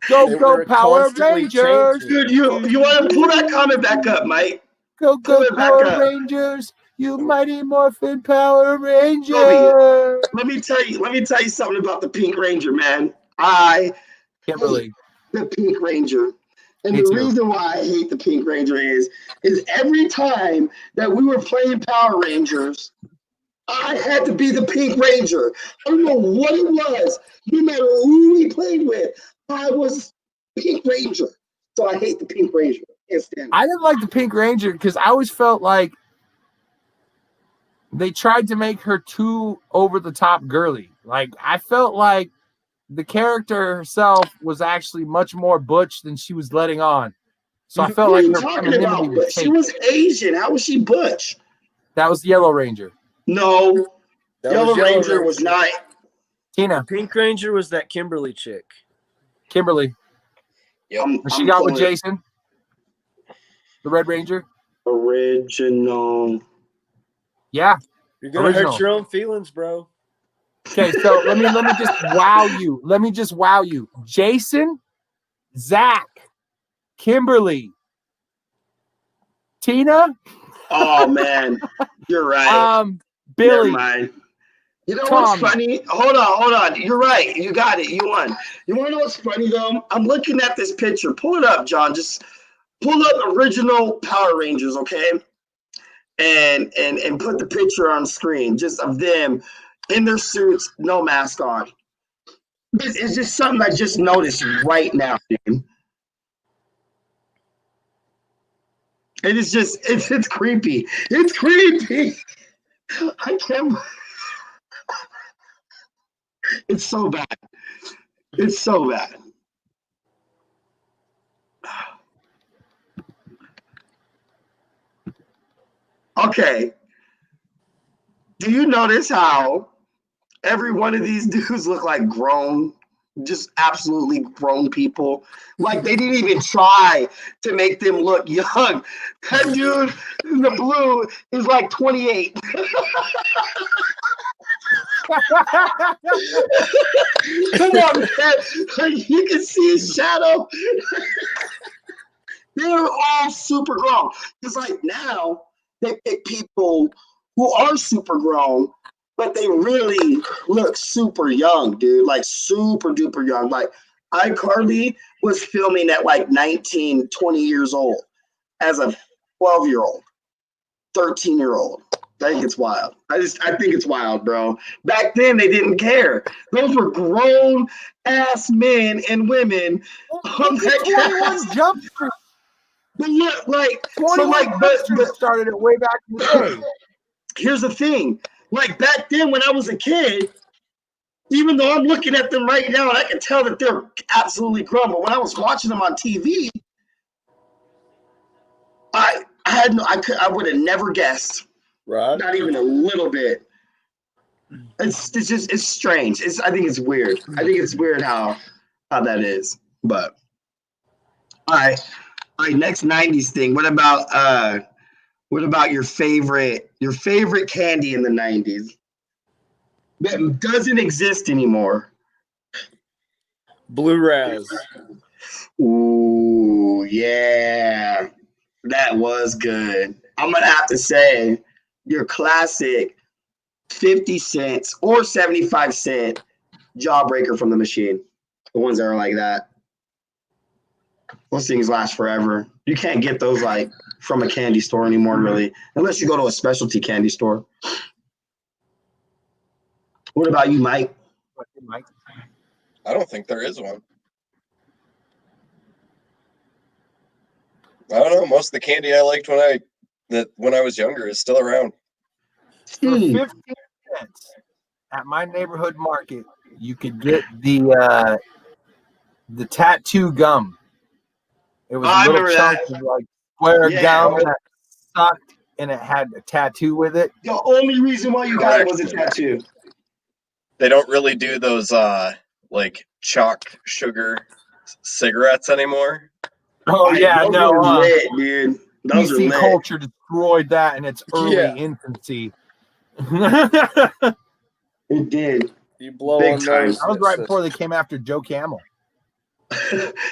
Go, They go, were Power constantly Rangers. changing. Dude, you want to pull that comment back up, Mike? Go, Pull go, it back Power up. Rangers. You Mighty Morphin Power Rangers. Toby. Let me tell you something about the Pink Ranger, man. I Kimberly. hate the Pink Ranger. And Me the too. reason why I hate the Pink Ranger is every time that we were playing Power Rangers, I had to be the Pink Ranger. I don't know what it was. No matter who we played with, I was Pink Ranger. So I hate the Pink Ranger. Can't stand it. I didn't like the Pink Ranger because I always felt like they tried to make her too over the top girly. Like, I felt like the character herself was actually much more butch than she was letting on. So I felt What are like you her talking femininity about? was She fake. was Asian. How was she butch? That was Yellow Ranger. No, That Yellow was Ranger was not. Tina, Pink Ranger was that Kimberly chick. Kimberly. I'm She got with pulling Jason, the Red Ranger. original. Yeah. You're gonna Original. hurt your own feelings, bro. Okay, so let me just wow you. Let me just wow you. Jason, Zach, Kimberly, Tina, Oh man, you're right. Never Billy. mind. You know Tommy. what's funny? Hold on. You're right. You got it. You won. You want to know what's funny though? I'm looking at this picture. Pull it up, John. Just pull up original Power Rangers, okay? And put the picture on screen, just of them in their suits, no mask on. It's just something I just noticed right now, dude. It is just it's creepy. It's creepy. I can't. It's so bad. It's so bad. Okay. Do you notice how every one of these dudes look like grown, just absolutely grown people? Like they didn't even try to make them look young. That dude in the blue is like 28. Come on, man. You can see his shadow. They're all super grown. It's like now they pick people who are super grown, but they really look super young, dude. Like super duper young. Like iCarly was filming at like 19, 20 years old as a 12-year-old, 13-year-old. I think it's wild. I think it's wild, bro. Back then, they didn't care. Those were grown ass men and women on that 21 Jump Street. But look, like, 21 so like, Jump started it way back in the day. Here's the thing. Like back then, when I was a kid, even though I'm looking at them right now and I can tell that they're absolutely grown, but when I was watching them on TV, I would have never guessed. Right. Not even a little bit. It's strange. I think it's weird. I think it's weird how that is. But all right, next 90s thing. What about your favorite candy in the 90s that doesn't exist anymore? Blue Raz. Ooh, yeah. That was good. I'm gonna have to say your classic 50 cents or 75 cent Jawbreaker from the machine. The ones that are like that. Those things last forever. You can't get those like from a candy store anymore, really, unless you go to a specialty candy store. What about you, Mike? I don't think there is one. I don't know. Most of the candy I liked when I was younger is still around. For 15 cents at my neighborhood market, you could get the tattoo gum. It was a little chunk of like square gum that sucked, and it had a tattoo with it. The only reason why you got it was a tattoo. They don't really do those like chalk sugar cigarettes anymore. Oh yeah, those no, are lit, dude. Those PC are lit. culture destroyed that in its early infancy. It did. You blow Big on time. those. That was right before they came after Joe Camel.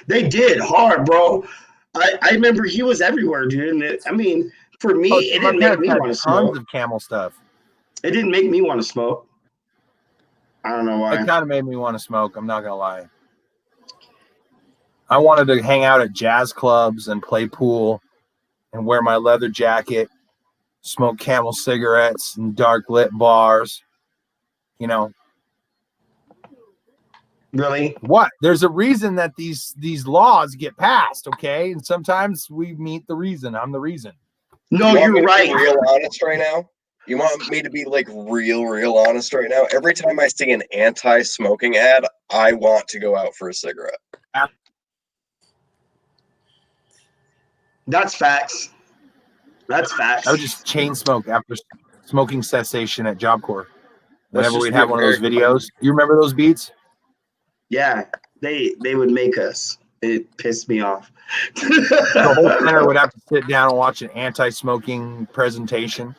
They did hard, bro. I remember he was everywhere, dude. And I mean, for me, it didn't make me want to smoke. Tons of Camel stuff. It didn't make me want to smoke. I don't know why. It kind of made me want to smoke. I'm not gonna lie. I wanted to hang out at jazz clubs and play pool and wear my leather jacket, smoke Camel cigarettes in dark lit bars. You know. Really? What? There's a reason that these laws get passed, okay? And sometimes we meet the reason. I'm the reason. No, You want me you're to be right. real honest right now? You want me to be like real honest right now? Every time I see an anti-smoking ad, I want to go out for a cigarette. That's facts. That's facts. I would just chain smoke after smoking cessation at Job Corps. Whenever just we'd have one of those videos. You remember those beats? Yeah, they would make us. It pissed me off. The whole center would have to sit down and watch an anti-smoking presentation.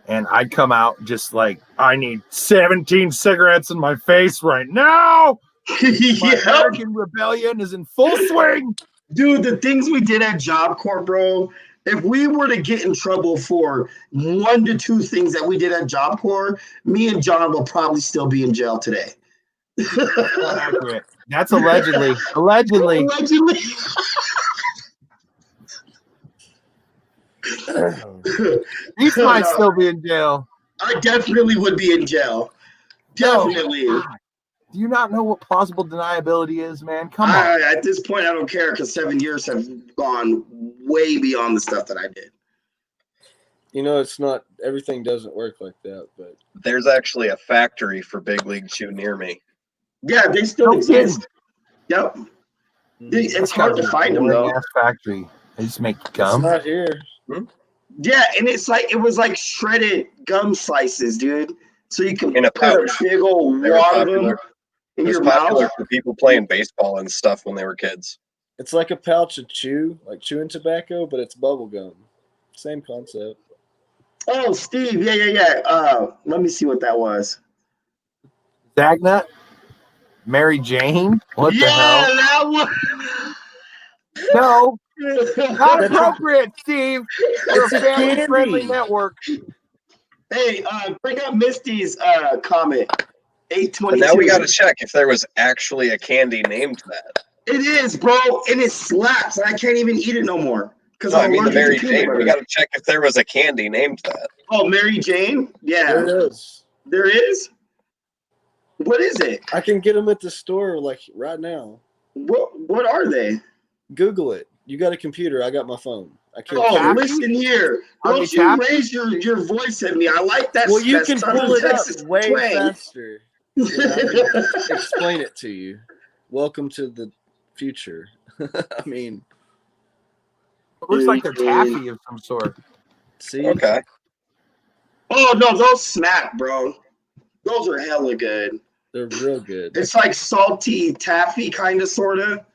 And I'd come out just like, I need 17 cigarettes in my face right now. My American rebellion is in full swing. Dude, the things we did at Job Corps, bro, if we were to get in trouble for 1 to 2 things that we did at Job Corps, me and John will probably still be in jail today. Not accurate. That's allegedly. Allegedly. Allegedly. These might still be in jail. I definitely would be in jail. Definitely. No. Do you not know what plausible deniability is, man? Come on. At this point, I don't care because 7 years have gone way beyond the stuff that I did. You know, it's not everything doesn't work like that, but There's actually a factory for Big League Chew near me. Yeah, they still No exist. Yep. It's hard to find them though. Factory. They just make it's gum. not here. Yeah, and it was like shredded gum slices, dude. So you can In a put a pouch. big old They were wad of them popular. in It was your popular mouth. for people playing baseball and stuff when they were kids. It's like a pouch of chew, like chewing tobacco, but it's bubble gum. Same concept. Oh, Steve, yeah. Let me see what that was. Zagnut? Mary Jane? What the hell? that one. No, not appropriate, Steve. We're a family-friendly candy. network. Hey, bring up Misty's comment. But 822. now we got to check if there was actually a candy named that. It is, bro, and it slaps. And I can't even eat it no more because No, I I'm mean the allergic Mary to peanut Jane. We butter. got to check if there was a candy named that. Oh, Mary Jane? There Yeah, it is. there is. What is it? I can get them at the store like right now. What are they? Google it. You got a computer. I got my phone. I can't. Oh, taffy? listen here. Are they Don't you taffy? raise your voice at me. I like that. Well, you that can Southern pull it Texas up way twang. faster. than I can explain it to you. Welcome to the future. I mean, It looks like they're taffy of some sort. see? Okay. Oh no, those smack, bro. Those are hella good. They're real good. It's like salty taffy, kind of, sorta.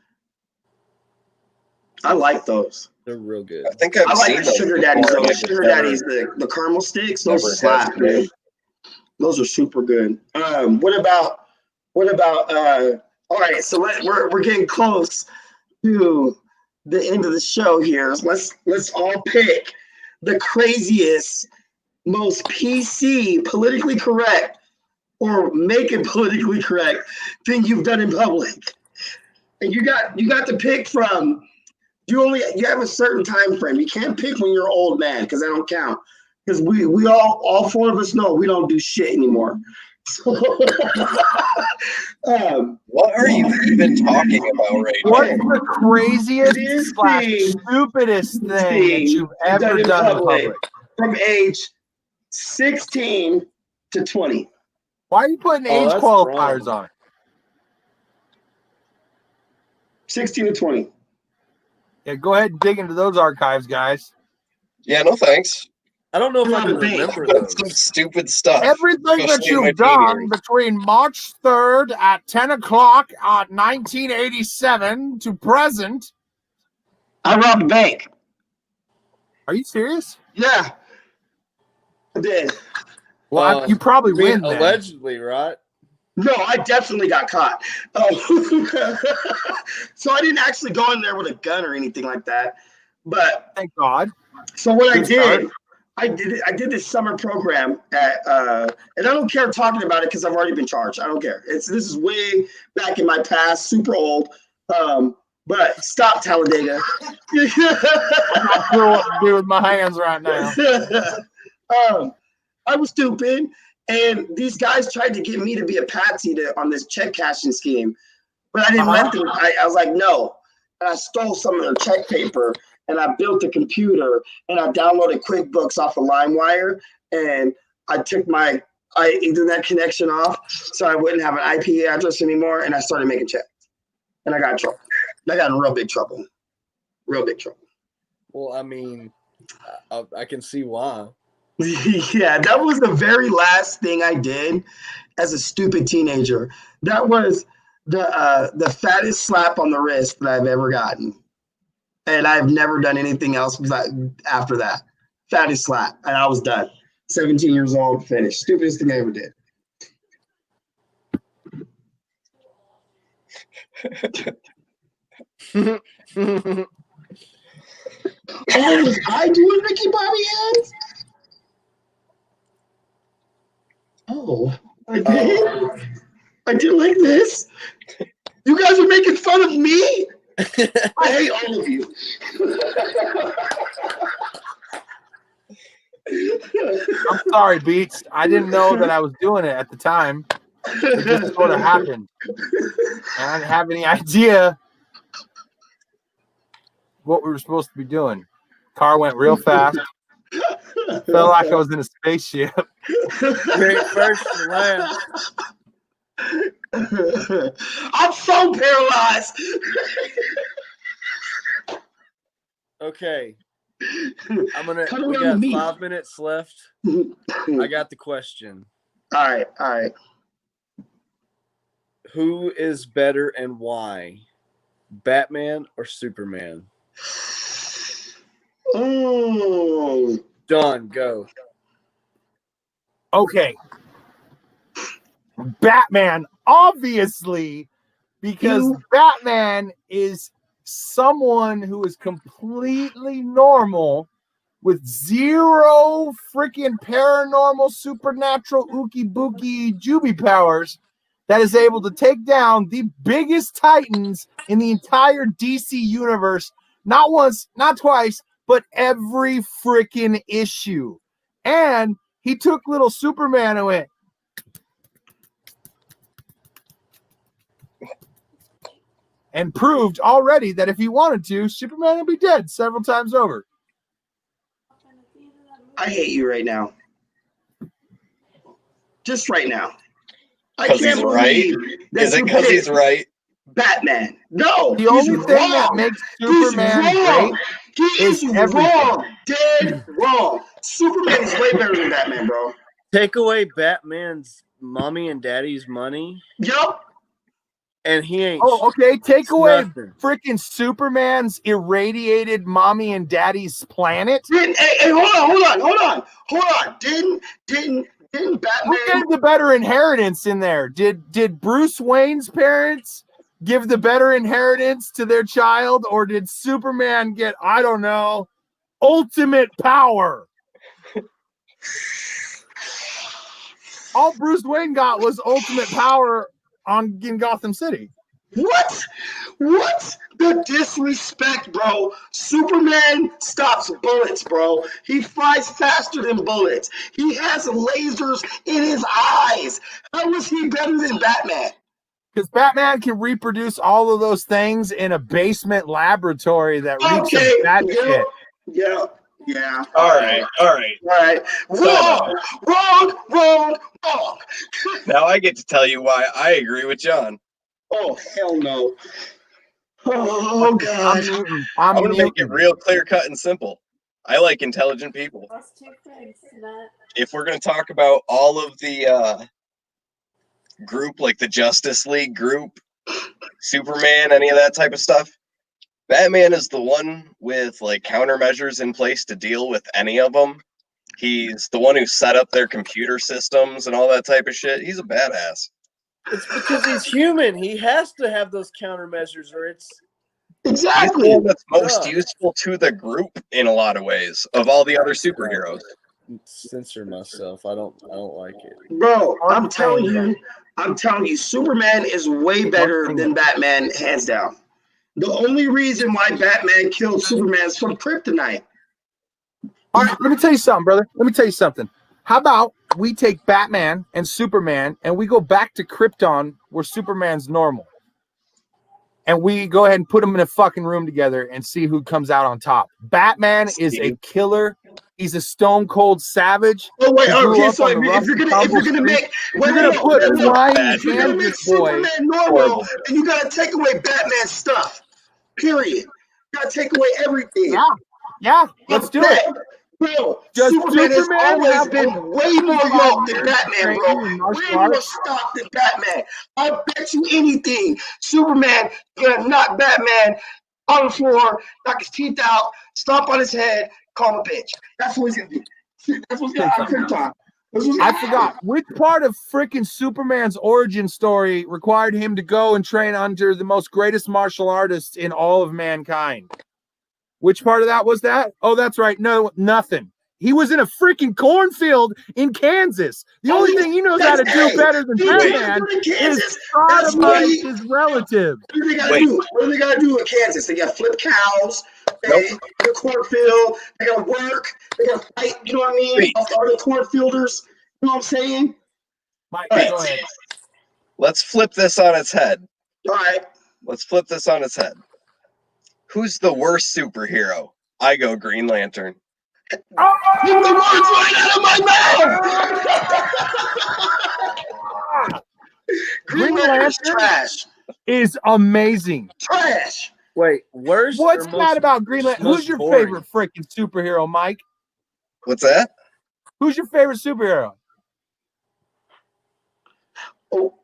I like those. They're real good. I think I've I like seen the those sugar daddies before, though. and The I just sugar never- daddies, the caramel sticks, never those had slap, them. man. Those are super good. What about all right, so we're getting close to the end of the show here. Let's all pick the craziest, most PC, politically correct, or make it politically correct thing you've done in public. And you got to pick from. You have a certain time frame. You can't pick when you're an old man because that don't count. Because we all four of us know we don't do shit anymore. So, What are you even talking about right What's now? the craziest This / thing- stupidest thing that you've ever done in done in public. public? from age 16 to 20. Why are you putting Oh, age that's qualifiers wrong. on it? 16 to 20. Yeah, go ahead and dig into those archives, guys. Yeah, no thanks. I don't know if I can Well, remember That's some those. stupid stuff. Everything that especially in my you've teen done years. between March 3rd at 10 o'clock at 1987 to present. I robbed a bank. Are you serious? Yeah. I did. Well, you probably I mean, win then. allegedly, right? No, I definitely got caught. So I didn't actually go in there with a gun or anything like that. But Thank God. so what Good start. I did this summer program at and I don't care talking about it because I've already been charged. I don't care. This is way back in my past, super old. But stop, Talladega. I'm not sure what to do with my hands right now. I was stupid, and these guys tried to get me to be a patsy on this check cashing scheme, but I didn't let them. I was like, no. And I stole some of their check paper, and I built a computer, and I downloaded QuickBooks off of LimeWire, and I took my internet connection off so I wouldn't have an IP address anymore, and I started making checks, and I got in trouble. I got in real big trouble. Real big trouble. Well, I mean, I can see why. Yeah, that was the very last thing I did as a stupid teenager. That was the fattest slap on the wrist that I've ever gotten. And I've never done anything else after that. Fattest slap. And I was done. 17 years old, finished. Stupidest thing I ever did. Oh, was I doing Ricky Bobby hands? Oh, I did. I did like this. You guys are making fun of me. I hate all of you. I'm sorry, Beats. I didn't know that I was doing it at the time. It just sort of happened. And I didn't have any idea what we were supposed to be doing. Car went real fast. Felt like I was in a spaceship. Great first and last. I'm so paralyzed. Okay. We Cut around got me. 5 minutes left. I got the question. All right. Who is better and why? Batman or Superman? Oh, Done. Go. Okay. Batman, obviously, because Batman is someone who is completely normal with zero freaking paranormal, supernatural, ookie bookie, juby powers that is able to take down the biggest titans in the entire DC universe, not once, not twice, but every freaking issue. And he took little Superman and went, and proved already that if he wanted to, Superman would be dead several times over. I hate you right now. Just right now. I 'Cause can't he's right? believe that Is it because Superman- he's right? Batman. No, The he's only thing that wrong. makes He's Superman wrong. great He is is everything. wrong. Dead wrong. Superman is way better than Batman, bro. Take away Batman's mommy and daddy's money, Yup. and he ain't. Oh, okay. Take away nothing. freaking Superman's irradiated mommy and daddy's planet. Hey, hold on. Didn't Who Batman? gave the better inheritance in there? Did Bruce Wayne's parents give the better inheritance to their child, or did Superman get, I don't know, ultimate power? All Bruce Wayne got was ultimate power in Gotham City. What? The disrespect, bro. Superman stops bullets, bro. He flies faster than bullets. He has lasers in his eyes. How is he better than Batman? Because Batman can reproduce all of those things in a basement laboratory that reeks Okay. of bad shit. Yeah. All right. Wrong. Now I get to tell you why I agree with John. Oh, hell no. Oh, God. I'm I'm going to make it muting. real clear cut and simple. I like intelligent people. Lost 2 friends tonight. If we're going to talk about all of the group, like the Justice League group, Superman, any of that type of stuff, Batman is the one with like countermeasures in place to deal with any of them. He's the one who set up their computer systems and all that type of shit. He's a badass. It's because he's human. He has to have those countermeasures, or it's He's the Exactly. one that's most Yeah. useful to the group in a lot of ways of all the other superheroes. censor myself. I don't like it. Bro, I'm telling you, Superman is way better than Batman, hands down. The only reason why Batman killed Superman is from kryptonite. All right, let me tell you something, brother. Let me tell you something. How about we take Batman and Superman and we go back to Krypton where Superman's normal? And we go ahead and put them in a fucking room together and see who comes out on top. Batman is a killer. He's a stone cold savage. Oh wait, He grew okay. up So on the if you're gonna rough make, You're gonna put Ryan if you're gonna make Kansas boy. Superman normal, then you gotta take away Batman's stuff. Period. You gotta take away everything. Yeah, let's do it. Bro, Does Superman has Superman always have been way more yoked than Batman, training bro. in martial Way more arts? stock than Batman. I bet you anything, Superman gonna knock Batman on the floor, knock his teeth out, stomp on his head, call him a bitch. That's what he's gonna do. That's what's gonna happen. I forgot which part of freaking Superman's origin story required him to go and train under the most greatest martial artists in all of mankind. Which part of that was that? Oh, that's right. No, nothing. He was in a freaking cornfield in Kansas. The only thing he knows how to do better than Batman is sodomize his relatives. What do they gotta do? What do they gotta do in Kansas? They gotta flip cows. They the cornfield. They gotta work. They gotta fight. You know what I mean? Other cornfielders. You know what I'm saying? Mike, All right. go ahead. Let's flip this on its head. All right. Let's flip this on its head. Who's the worst superhero? I go Green Lantern. Get the words right out of my mouth. Green Lantern's trash. Is amazing. Trash. Wait, worst? What's or bad most- about Green Lantern? most Who's your boring? favorite freaking superhero, Mike? What's that? Who's your favorite superhero? Oh,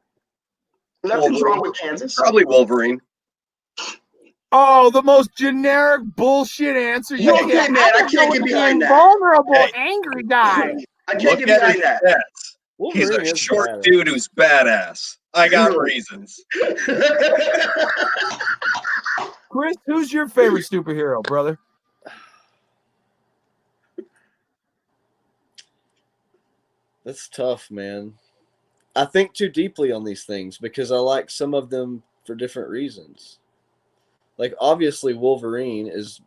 nothing's Wolverine. wrong with Kansas. Probably Wolverine. Oh, the most generic bullshit answer you Okay, get. man, I can't get behind that. Vulnerable, Hey. angry guy. I can't Look get at behind his that. stats. He's Wolverine a is short badass. dude who's badass. I got reasons. Chris, who's your favorite superhero, brother? That's tough, man. I think too deeply on these things because I like some of them for different reasons. Like obviously Wolverine is,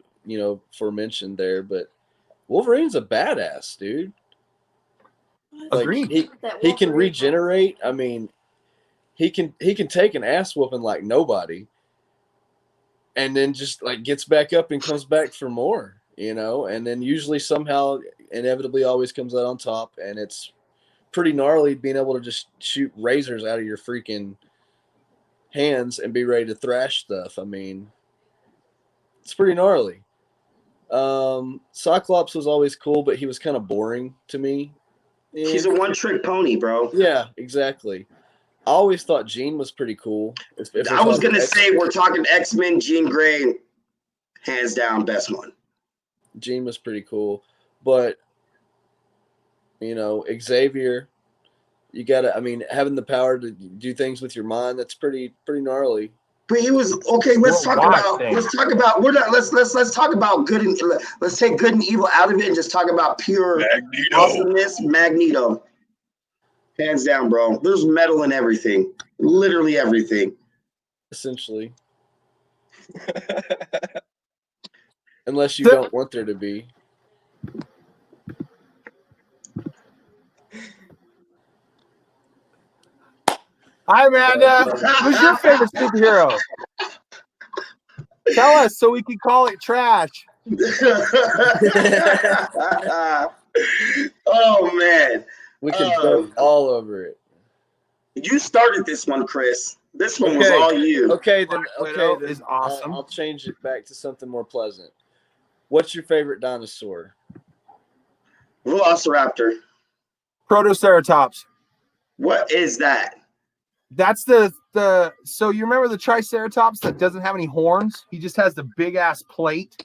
forementioned there, but Wolverine's a badass, dude. Like Agreed. he can regenerate. I mean, he can take an ass whooping like nobody, and then just like gets back up and comes back for more, and then usually somehow inevitably always comes out on top, and it's pretty gnarly being able to just shoot razors out of your freaking hands and be ready to thrash stuff. I mean, it's pretty gnarly. Cyclops was always cool, but he was kind of boring to me. He's a one-trick pony, bro. Yeah, exactly. I always thought Jean was pretty cool. I was going to say, we're talking X-Men, Jean Grey, hands down, best one. Jean was pretty cool. But, Xavier, you got to, having the power to do things with your mind, that's pretty gnarly. But he was okay. Let's talk about good and let's take good and evil out of it and just talk about pure awesomeness. Magneto, hands down, bro. There's metal in everything, literally everything. Essentially, unless you don't want there to be. Hi, Amanda. Who's your favorite superhero? Tell us so we can call it trash. Oh, man. We can jump all over it. You started this one, Chris. This one was all you. Okay, then is awesome. I'll change it back to something more pleasant. What's your favorite dinosaur? Velociraptor. Protoceratops. What is that? That's so you remember the Triceratops that doesn't have any horns? He just has the big ass plate.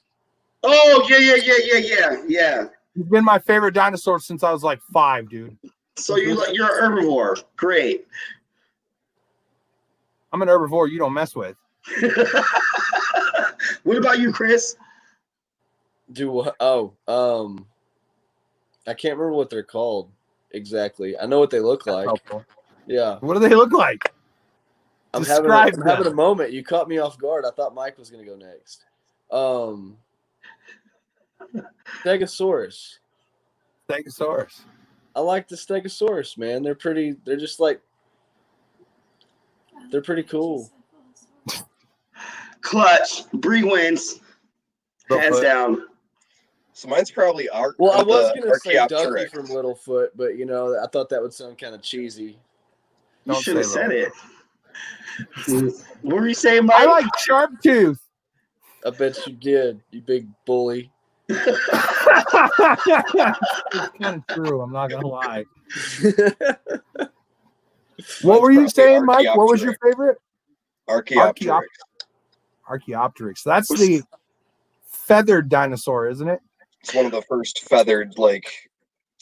Oh, yeah. He's been my favorite dinosaur since I was like 5, dude. So you're an herbivore. Great. I'm an herbivore you don't mess with. What about you, Chris? I can't remember what they're called exactly. I know what they look like. Yeah. What do they look like? I'm having a moment. You caught me off guard. I thought Mike was going to go next. Stegosaurus. I like the Stegosaurus, man. They're pretty cool. Clutch. Bree wins. Hands down. So mine's probably Arc. Well, I was going to say Ducky from Littlefoot, but, I thought that would sound kind of cheesy. You should have said it. What were you saying, Mike? I like Sharptooth. I bet you did, you big bully. It's kind of true. I'm not gonna lie. What were you saying, Mike? What was your favorite? Archaeopteryx. Archaeopteryx. That's the feathered dinosaur, isn't it? It's one of the first feathered,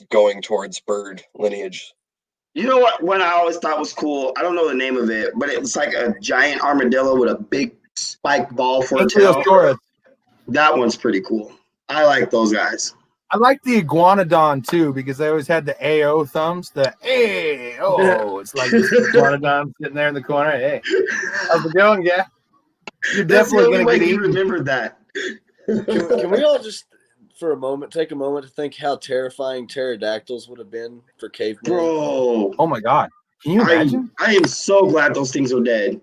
going towards bird lineage. You know what? One I always thought was cool. I don't know the name of it, but it was like a giant armadillo with a big spiked ball for a tail. That one's pretty cool. I like those guys. I like the iguanodon too because they always had the AO thumbs. It's like iguanodon sitting there in the corner. Hey, how's it going? Yeah, you're definitely gonna get eaten. Remember that. Can we all just, for a moment, take a moment to think how terrifying pterodactyls would have been for cavemen? Bro, oh my God, can you imagine? I am so glad those things are dead.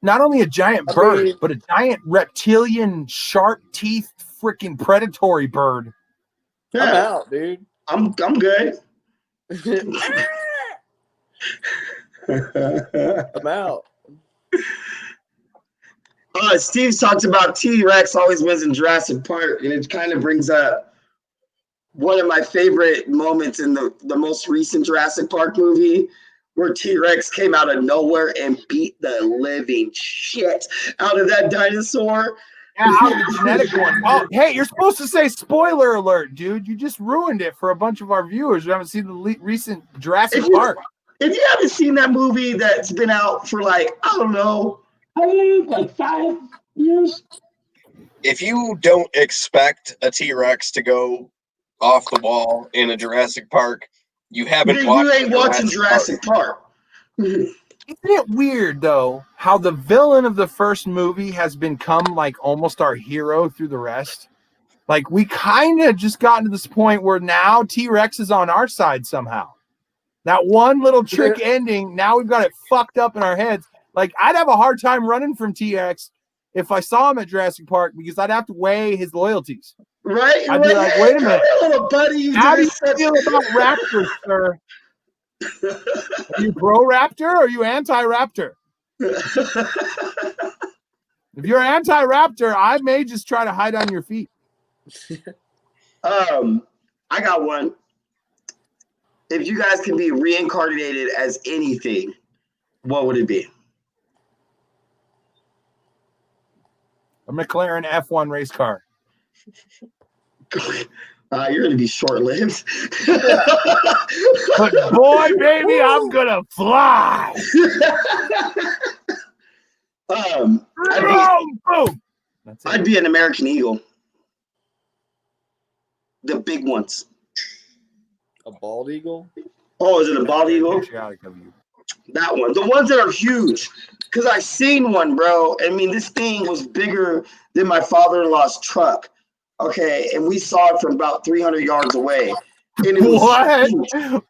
Not only a giant bird, but a giant reptilian, sharp teeth, freaking predatory bird. Yeah. I'm out, dude. I'm good. I'm out. Steve talks about T-Rex always wins in Jurassic Park, and it kind of brings up one of my favorite moments in the most recent Jurassic Park movie, where T-Rex came out of nowhere and beat the living shit out of that dinosaur. Yeah, out of the genetic one. Oh, hey, you're supposed to say spoiler alert, dude. You just ruined it for a bunch of our viewers who haven't seen the recent Jurassic Park. If you haven't seen that movie that's been out for like 5 years. If you don't expect a T-Rex to go off the wall in a Jurassic Park, You haven't You watched ain't watching Jurassic Park. Isn't it weird though how the villain of the first movie has become like almost our hero through the rest? Like we kind of just gotten to this point where now T-Rex is on our side somehow. That one little trick ending, now we've got it fucked up in our heads. Like I'd have a hard time running from T-Rex if I saw him at Jurassic Park because I'd have to weigh his loyalties. Right? I'd be like, wait a minute. Little buddy, How do you feel about raptors, sir? Are you pro-raptor or are you anti-raptor? If you're anti-raptor, I may just try to hide on your feet. I got one. If you guys can be reincarnated as anything, what would it be? A McLaren F1 race car. You're gonna be short-lived. But boy, baby, I'm gonna fly. I'd be an American Eagle. The big ones. A bald eagle? Oh, is it a bald eagle? That one. The ones that are huge. Because I seen one, bro. I mean, this thing was bigger than my father-in-law's truck. Okay, and we saw it from about 300 yards away. And it was what?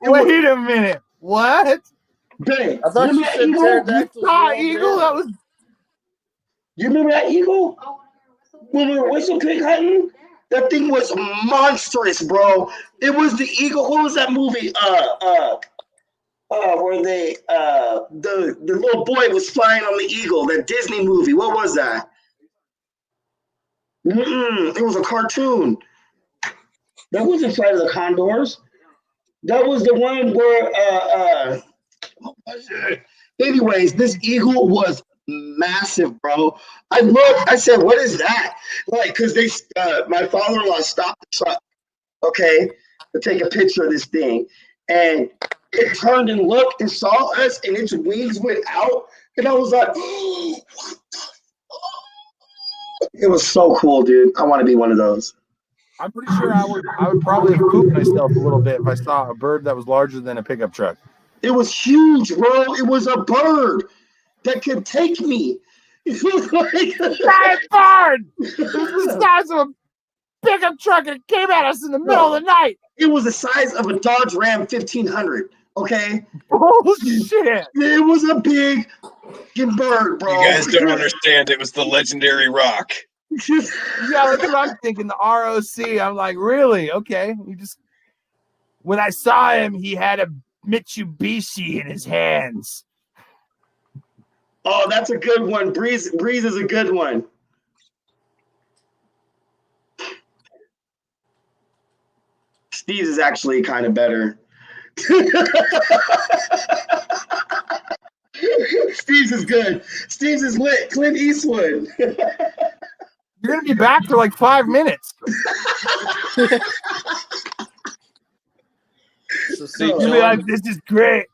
Wait a minute. What? Bang. I thought you said pterodactyls. Eagle? That was. You remember that eagle? When we were whistle pig hunting? That thing was monstrous, bro. It was the eagle. What was that movie? Where they the little boy was flying on the eagle, that Disney movie. What was that? It was a cartoon. That wasn't Flight of the Condors. That was the one where what was it? Anyways, this eagle was massive, bro. I looked, I said, what is that? Like, because they my father-in-law stopped the truck, okay, to take a picture of this thing. And it turned and looked and saw us, and its wings went out. And I was like, oh, what the fuck? It was so cool, dude. I want to be one of those. I'm pretty sure I would probably have pooped myself a little bit if I saw a bird that was larger than a pickup truck. It was huge, bro. It was a bird that could take me. It was like that bird! It was the size of a pickup truck and it came at us in the middle of the night. It was the size of a Dodge Ram 1500, okay? Oh, shit. It was a big bird, bro. You guys don't understand. It was the legendary Rock. Yeah, that's what I'm thinking. The ROC. I'm like, really? Okay. When I saw him, he had a Mitsubishi in his hands. Oh, that's a good one. Breeze is a good one. Steve's is actually kind of better. Steve's is good. Steve's is lit. Clint Eastwood. You're going to be back for like 5 minutes. So see, You'll be like, this is great.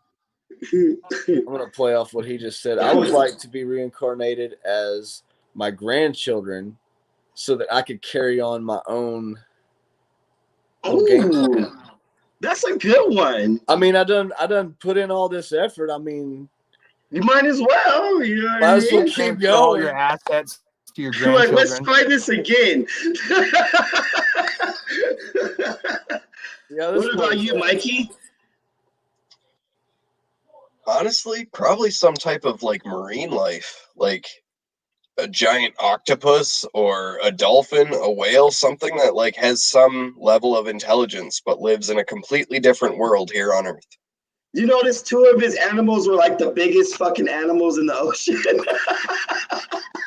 I'm going to play off what he just said. I would like to be reincarnated as my grandchildren so that I could carry on my own game. That's a good one. I mean, I done put in all this effort. I mean, you might as well. You know, might as well keep going. All your assets to your grandchildren. Like, let's try this again. Yeah, what about you, Mikey? Honestly, probably some type of like marine life, like a giant octopus or a dolphin, a whale, something that like has some level of intelligence but lives in a completely different world here on Earth. You notice 2 of his animals were like the biggest fucking animals in the ocean.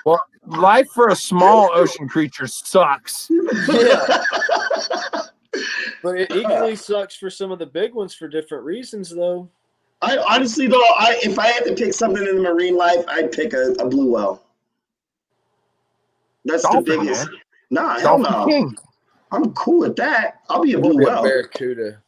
Well, life for a small ocean creature sucks. Yeah. But it equally sucks for some of the big ones for different reasons, though. I honestly, though, if I had to pick something in the marine life, I'd pick a blue whale. That's dolphin, the biggest. Man. Nah, hell no. King. I'm cool with that. I'll be a blue whale. Barracuda.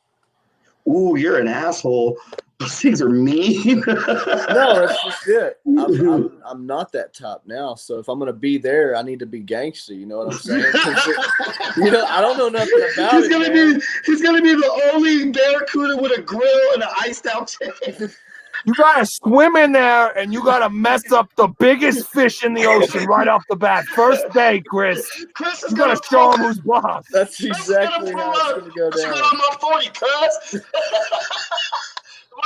Ooh, you're an asshole. Those things are mean. No, that's just it. I'm not that top now, so if I'm gonna be there, I need to be gangster. You know what I'm saying? I don't know nothing about he's it. Gonna Man. he's gonna be the only barracuda with a grill and an iced out chicken. You gotta swim in there, and you gotta mess up the biggest fish in the ocean right off the bat. First day, Chris. Chris is You gonna gotta show him who's boss. That's exactly how it's gonna go Let's down. go on my 40, cuz.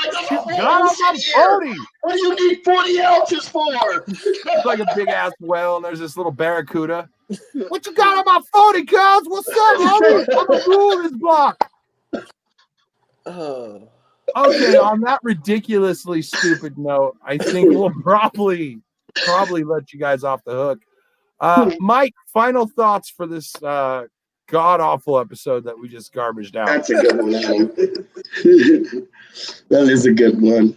Like, Got on my 40. What do you need 40 ounces for? It's like a big ass whale, and there's this little barracuda. What you got on my 40, cuz? What's up, homie? I'm gonna rule this block. Oh. Okay, on that ridiculously stupid note, I think we'll probably let you guys off the hook. Mike, final thoughts for this god awful episode that we just garbaged out. That's a good one. That is a good one.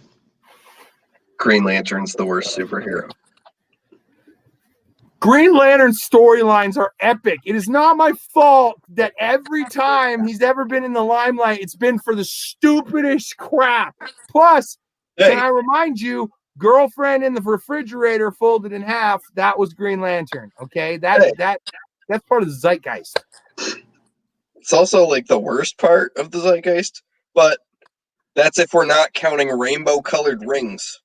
Green Lantern's the worst superhero. Green Lantern storylines are epic. It is not my fault that every time he's ever been in the limelight, it's been for the stupidest crap. Plus, can I remind you, girlfriend in the refrigerator folded in half, that was Green Lantern. Okay? That's part of the zeitgeist. It's also like the worst part of the zeitgeist, but that's if we're not counting rainbow-colored rings.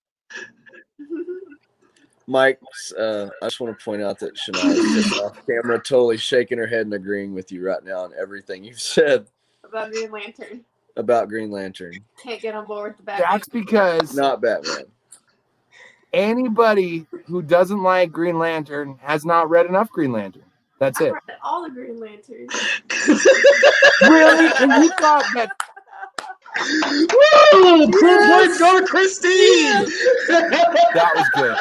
Mike, I just want to point out that Shania is sitting off camera, totally shaking her head and agreeing with you right now on everything you've said About Green Lantern. about Green Lantern. Can't get on board with the Batman. That's because Not Batman. anybody who doesn't like Green Lantern has not read enough Green Lantern. That's I it. read all the Green Lanterns. Really? And you thought that Woo! Points go to Christine. that was good.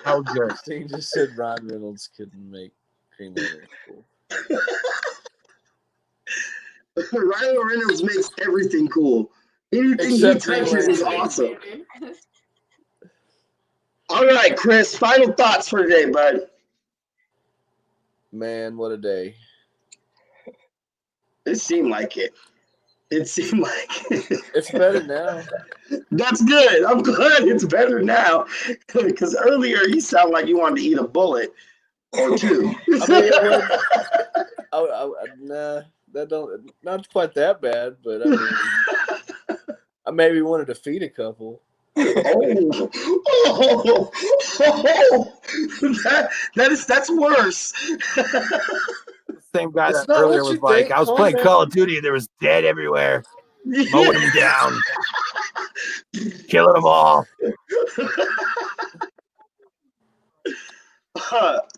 That was good. Christine just said Ryan Reynolds couldn't make Green Lantern cool. Ryan Reynolds makes everything cool. Anything Except he touches Green is Lantern. awesome. All right, Chris. Final thoughts for today, bud. Man, what a day. It seemed like it. It seemed like it. It's better now. That's good. I'm glad it's better now. Because earlier you sound like you wanted to eat a bullet or two. I mean, it nah, that don't not quite that bad, but I mean, I maybe wanted to feed a couple. That's worse. Same guy It's that not earlier what was you like, think. I was Calm playing down. Call of Duty and there was dead everywhere. Mowing them down. Killing them all.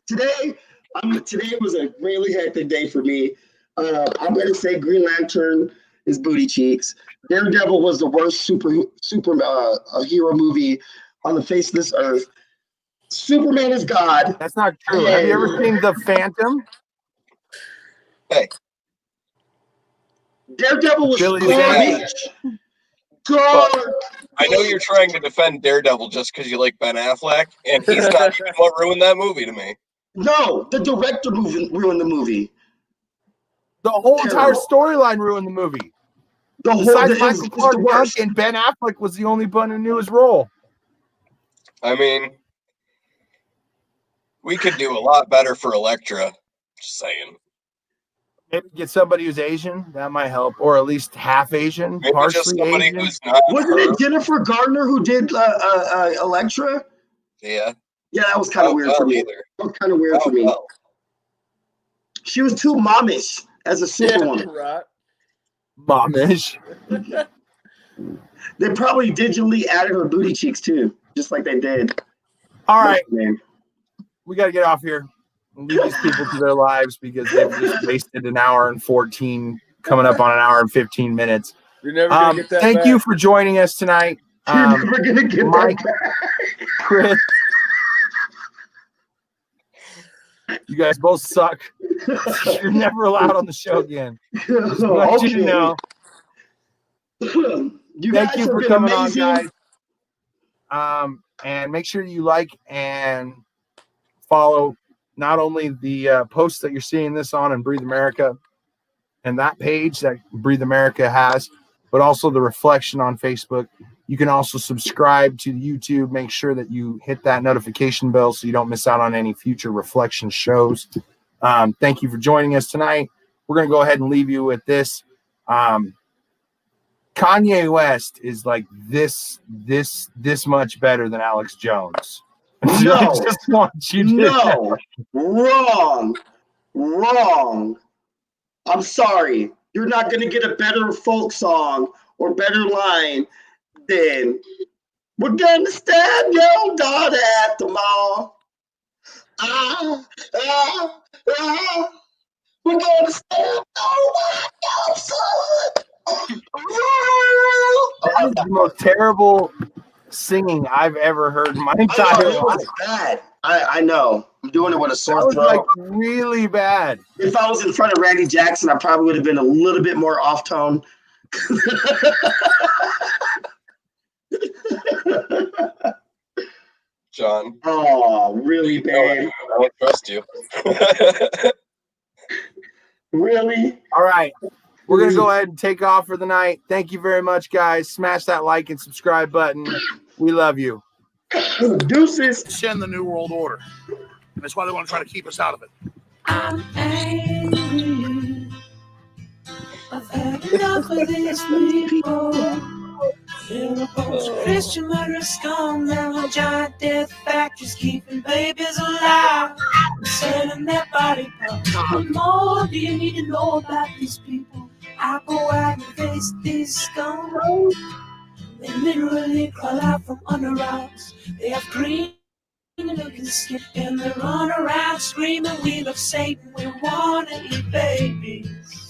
Today was a really hectic day for me. I'm gonna say Green Lantern is booty cheeks. Daredevil was the worst super hero movie on the face of this earth. Superman is God. That's not true. Have you ever seen The Phantom? Hey, Daredevil was Billy garbage. Garbage. I know you're trying to defend Daredevil just because you like Ben Affleck, and he's not even what ruined that movie to me. No, the director ruined the movie. The whole entire Terrible. storyline ruined the movie. The whole Besides is Michael the Clark worst. Duncan, Ben Affleck was the only one who knew his role. I mean, we could do a lot better for Elektra. Just saying. Maybe get somebody who's Asian. That might help. Or at least half Asian. Maybe just Partially somebody Asian. who's not Wasn't her. it Jennifer Gardner who did Elektra? Yeah. Yeah, that was kind of weird for me. Either. That was kind of weird for Oh, me. well. She was too momish as a superwoman. right. Momish. They probably digitally added her booty cheeks too, just like they did. All right. Man. We got to get off here. Leave these people to their lives because they've just wasted an hour and 14, coming up on an hour and 15 minutes. You're never gonna get that Thank back. you for joining us tonight. You're never gonna get Mike, that back. Chris. You guys both suck. You're never allowed on the show again. Just want you to know. You Thank guys you have for been coming amazing. on, guys. And make sure you like and follow not only the posts that you're seeing this on and Breathe America and that page that Breathe America has, but also the Reflection on Facebook You can also subscribe to YouTube. Make sure that you hit that notification bell so you don't miss out on any future Reflection shows. Thank you for joining us tonight. We're going to go ahead and leave you with this. Kanye West is like this much better than Alex Jones. No, I just want you to no, wrong. I'm sorry. You're not going to get a better folk song or better line than "We're going to stab your daughter at the mall." We're going to stab your son. That is the most terrible singing I've ever heard in my I entire know, it life. was bad. I know. I'm doing it with a That sore was throat. like really bad. If I was in front of Randy Jackson, I probably would have been a little bit more off tone. John, Oh, really, babe? I don't trust you. Really? All right. We're going to go ahead and take off for the night. Thank you very much, guys. Smash that like and subscribe button. We love you. Deuces. Send the New World Order. And that's why they want to try to keep us out of it. I'm angry. I've had enough of these people. They're a post-Christian murder scum. They're a giant death factories keeping babies alive. Selling their body parts. What more do you need to know about these people? I go out and face these scum. They literally crawl out from under rocks. They have green looking skin and they run around screaming, "We love Satan, we want to eat babies."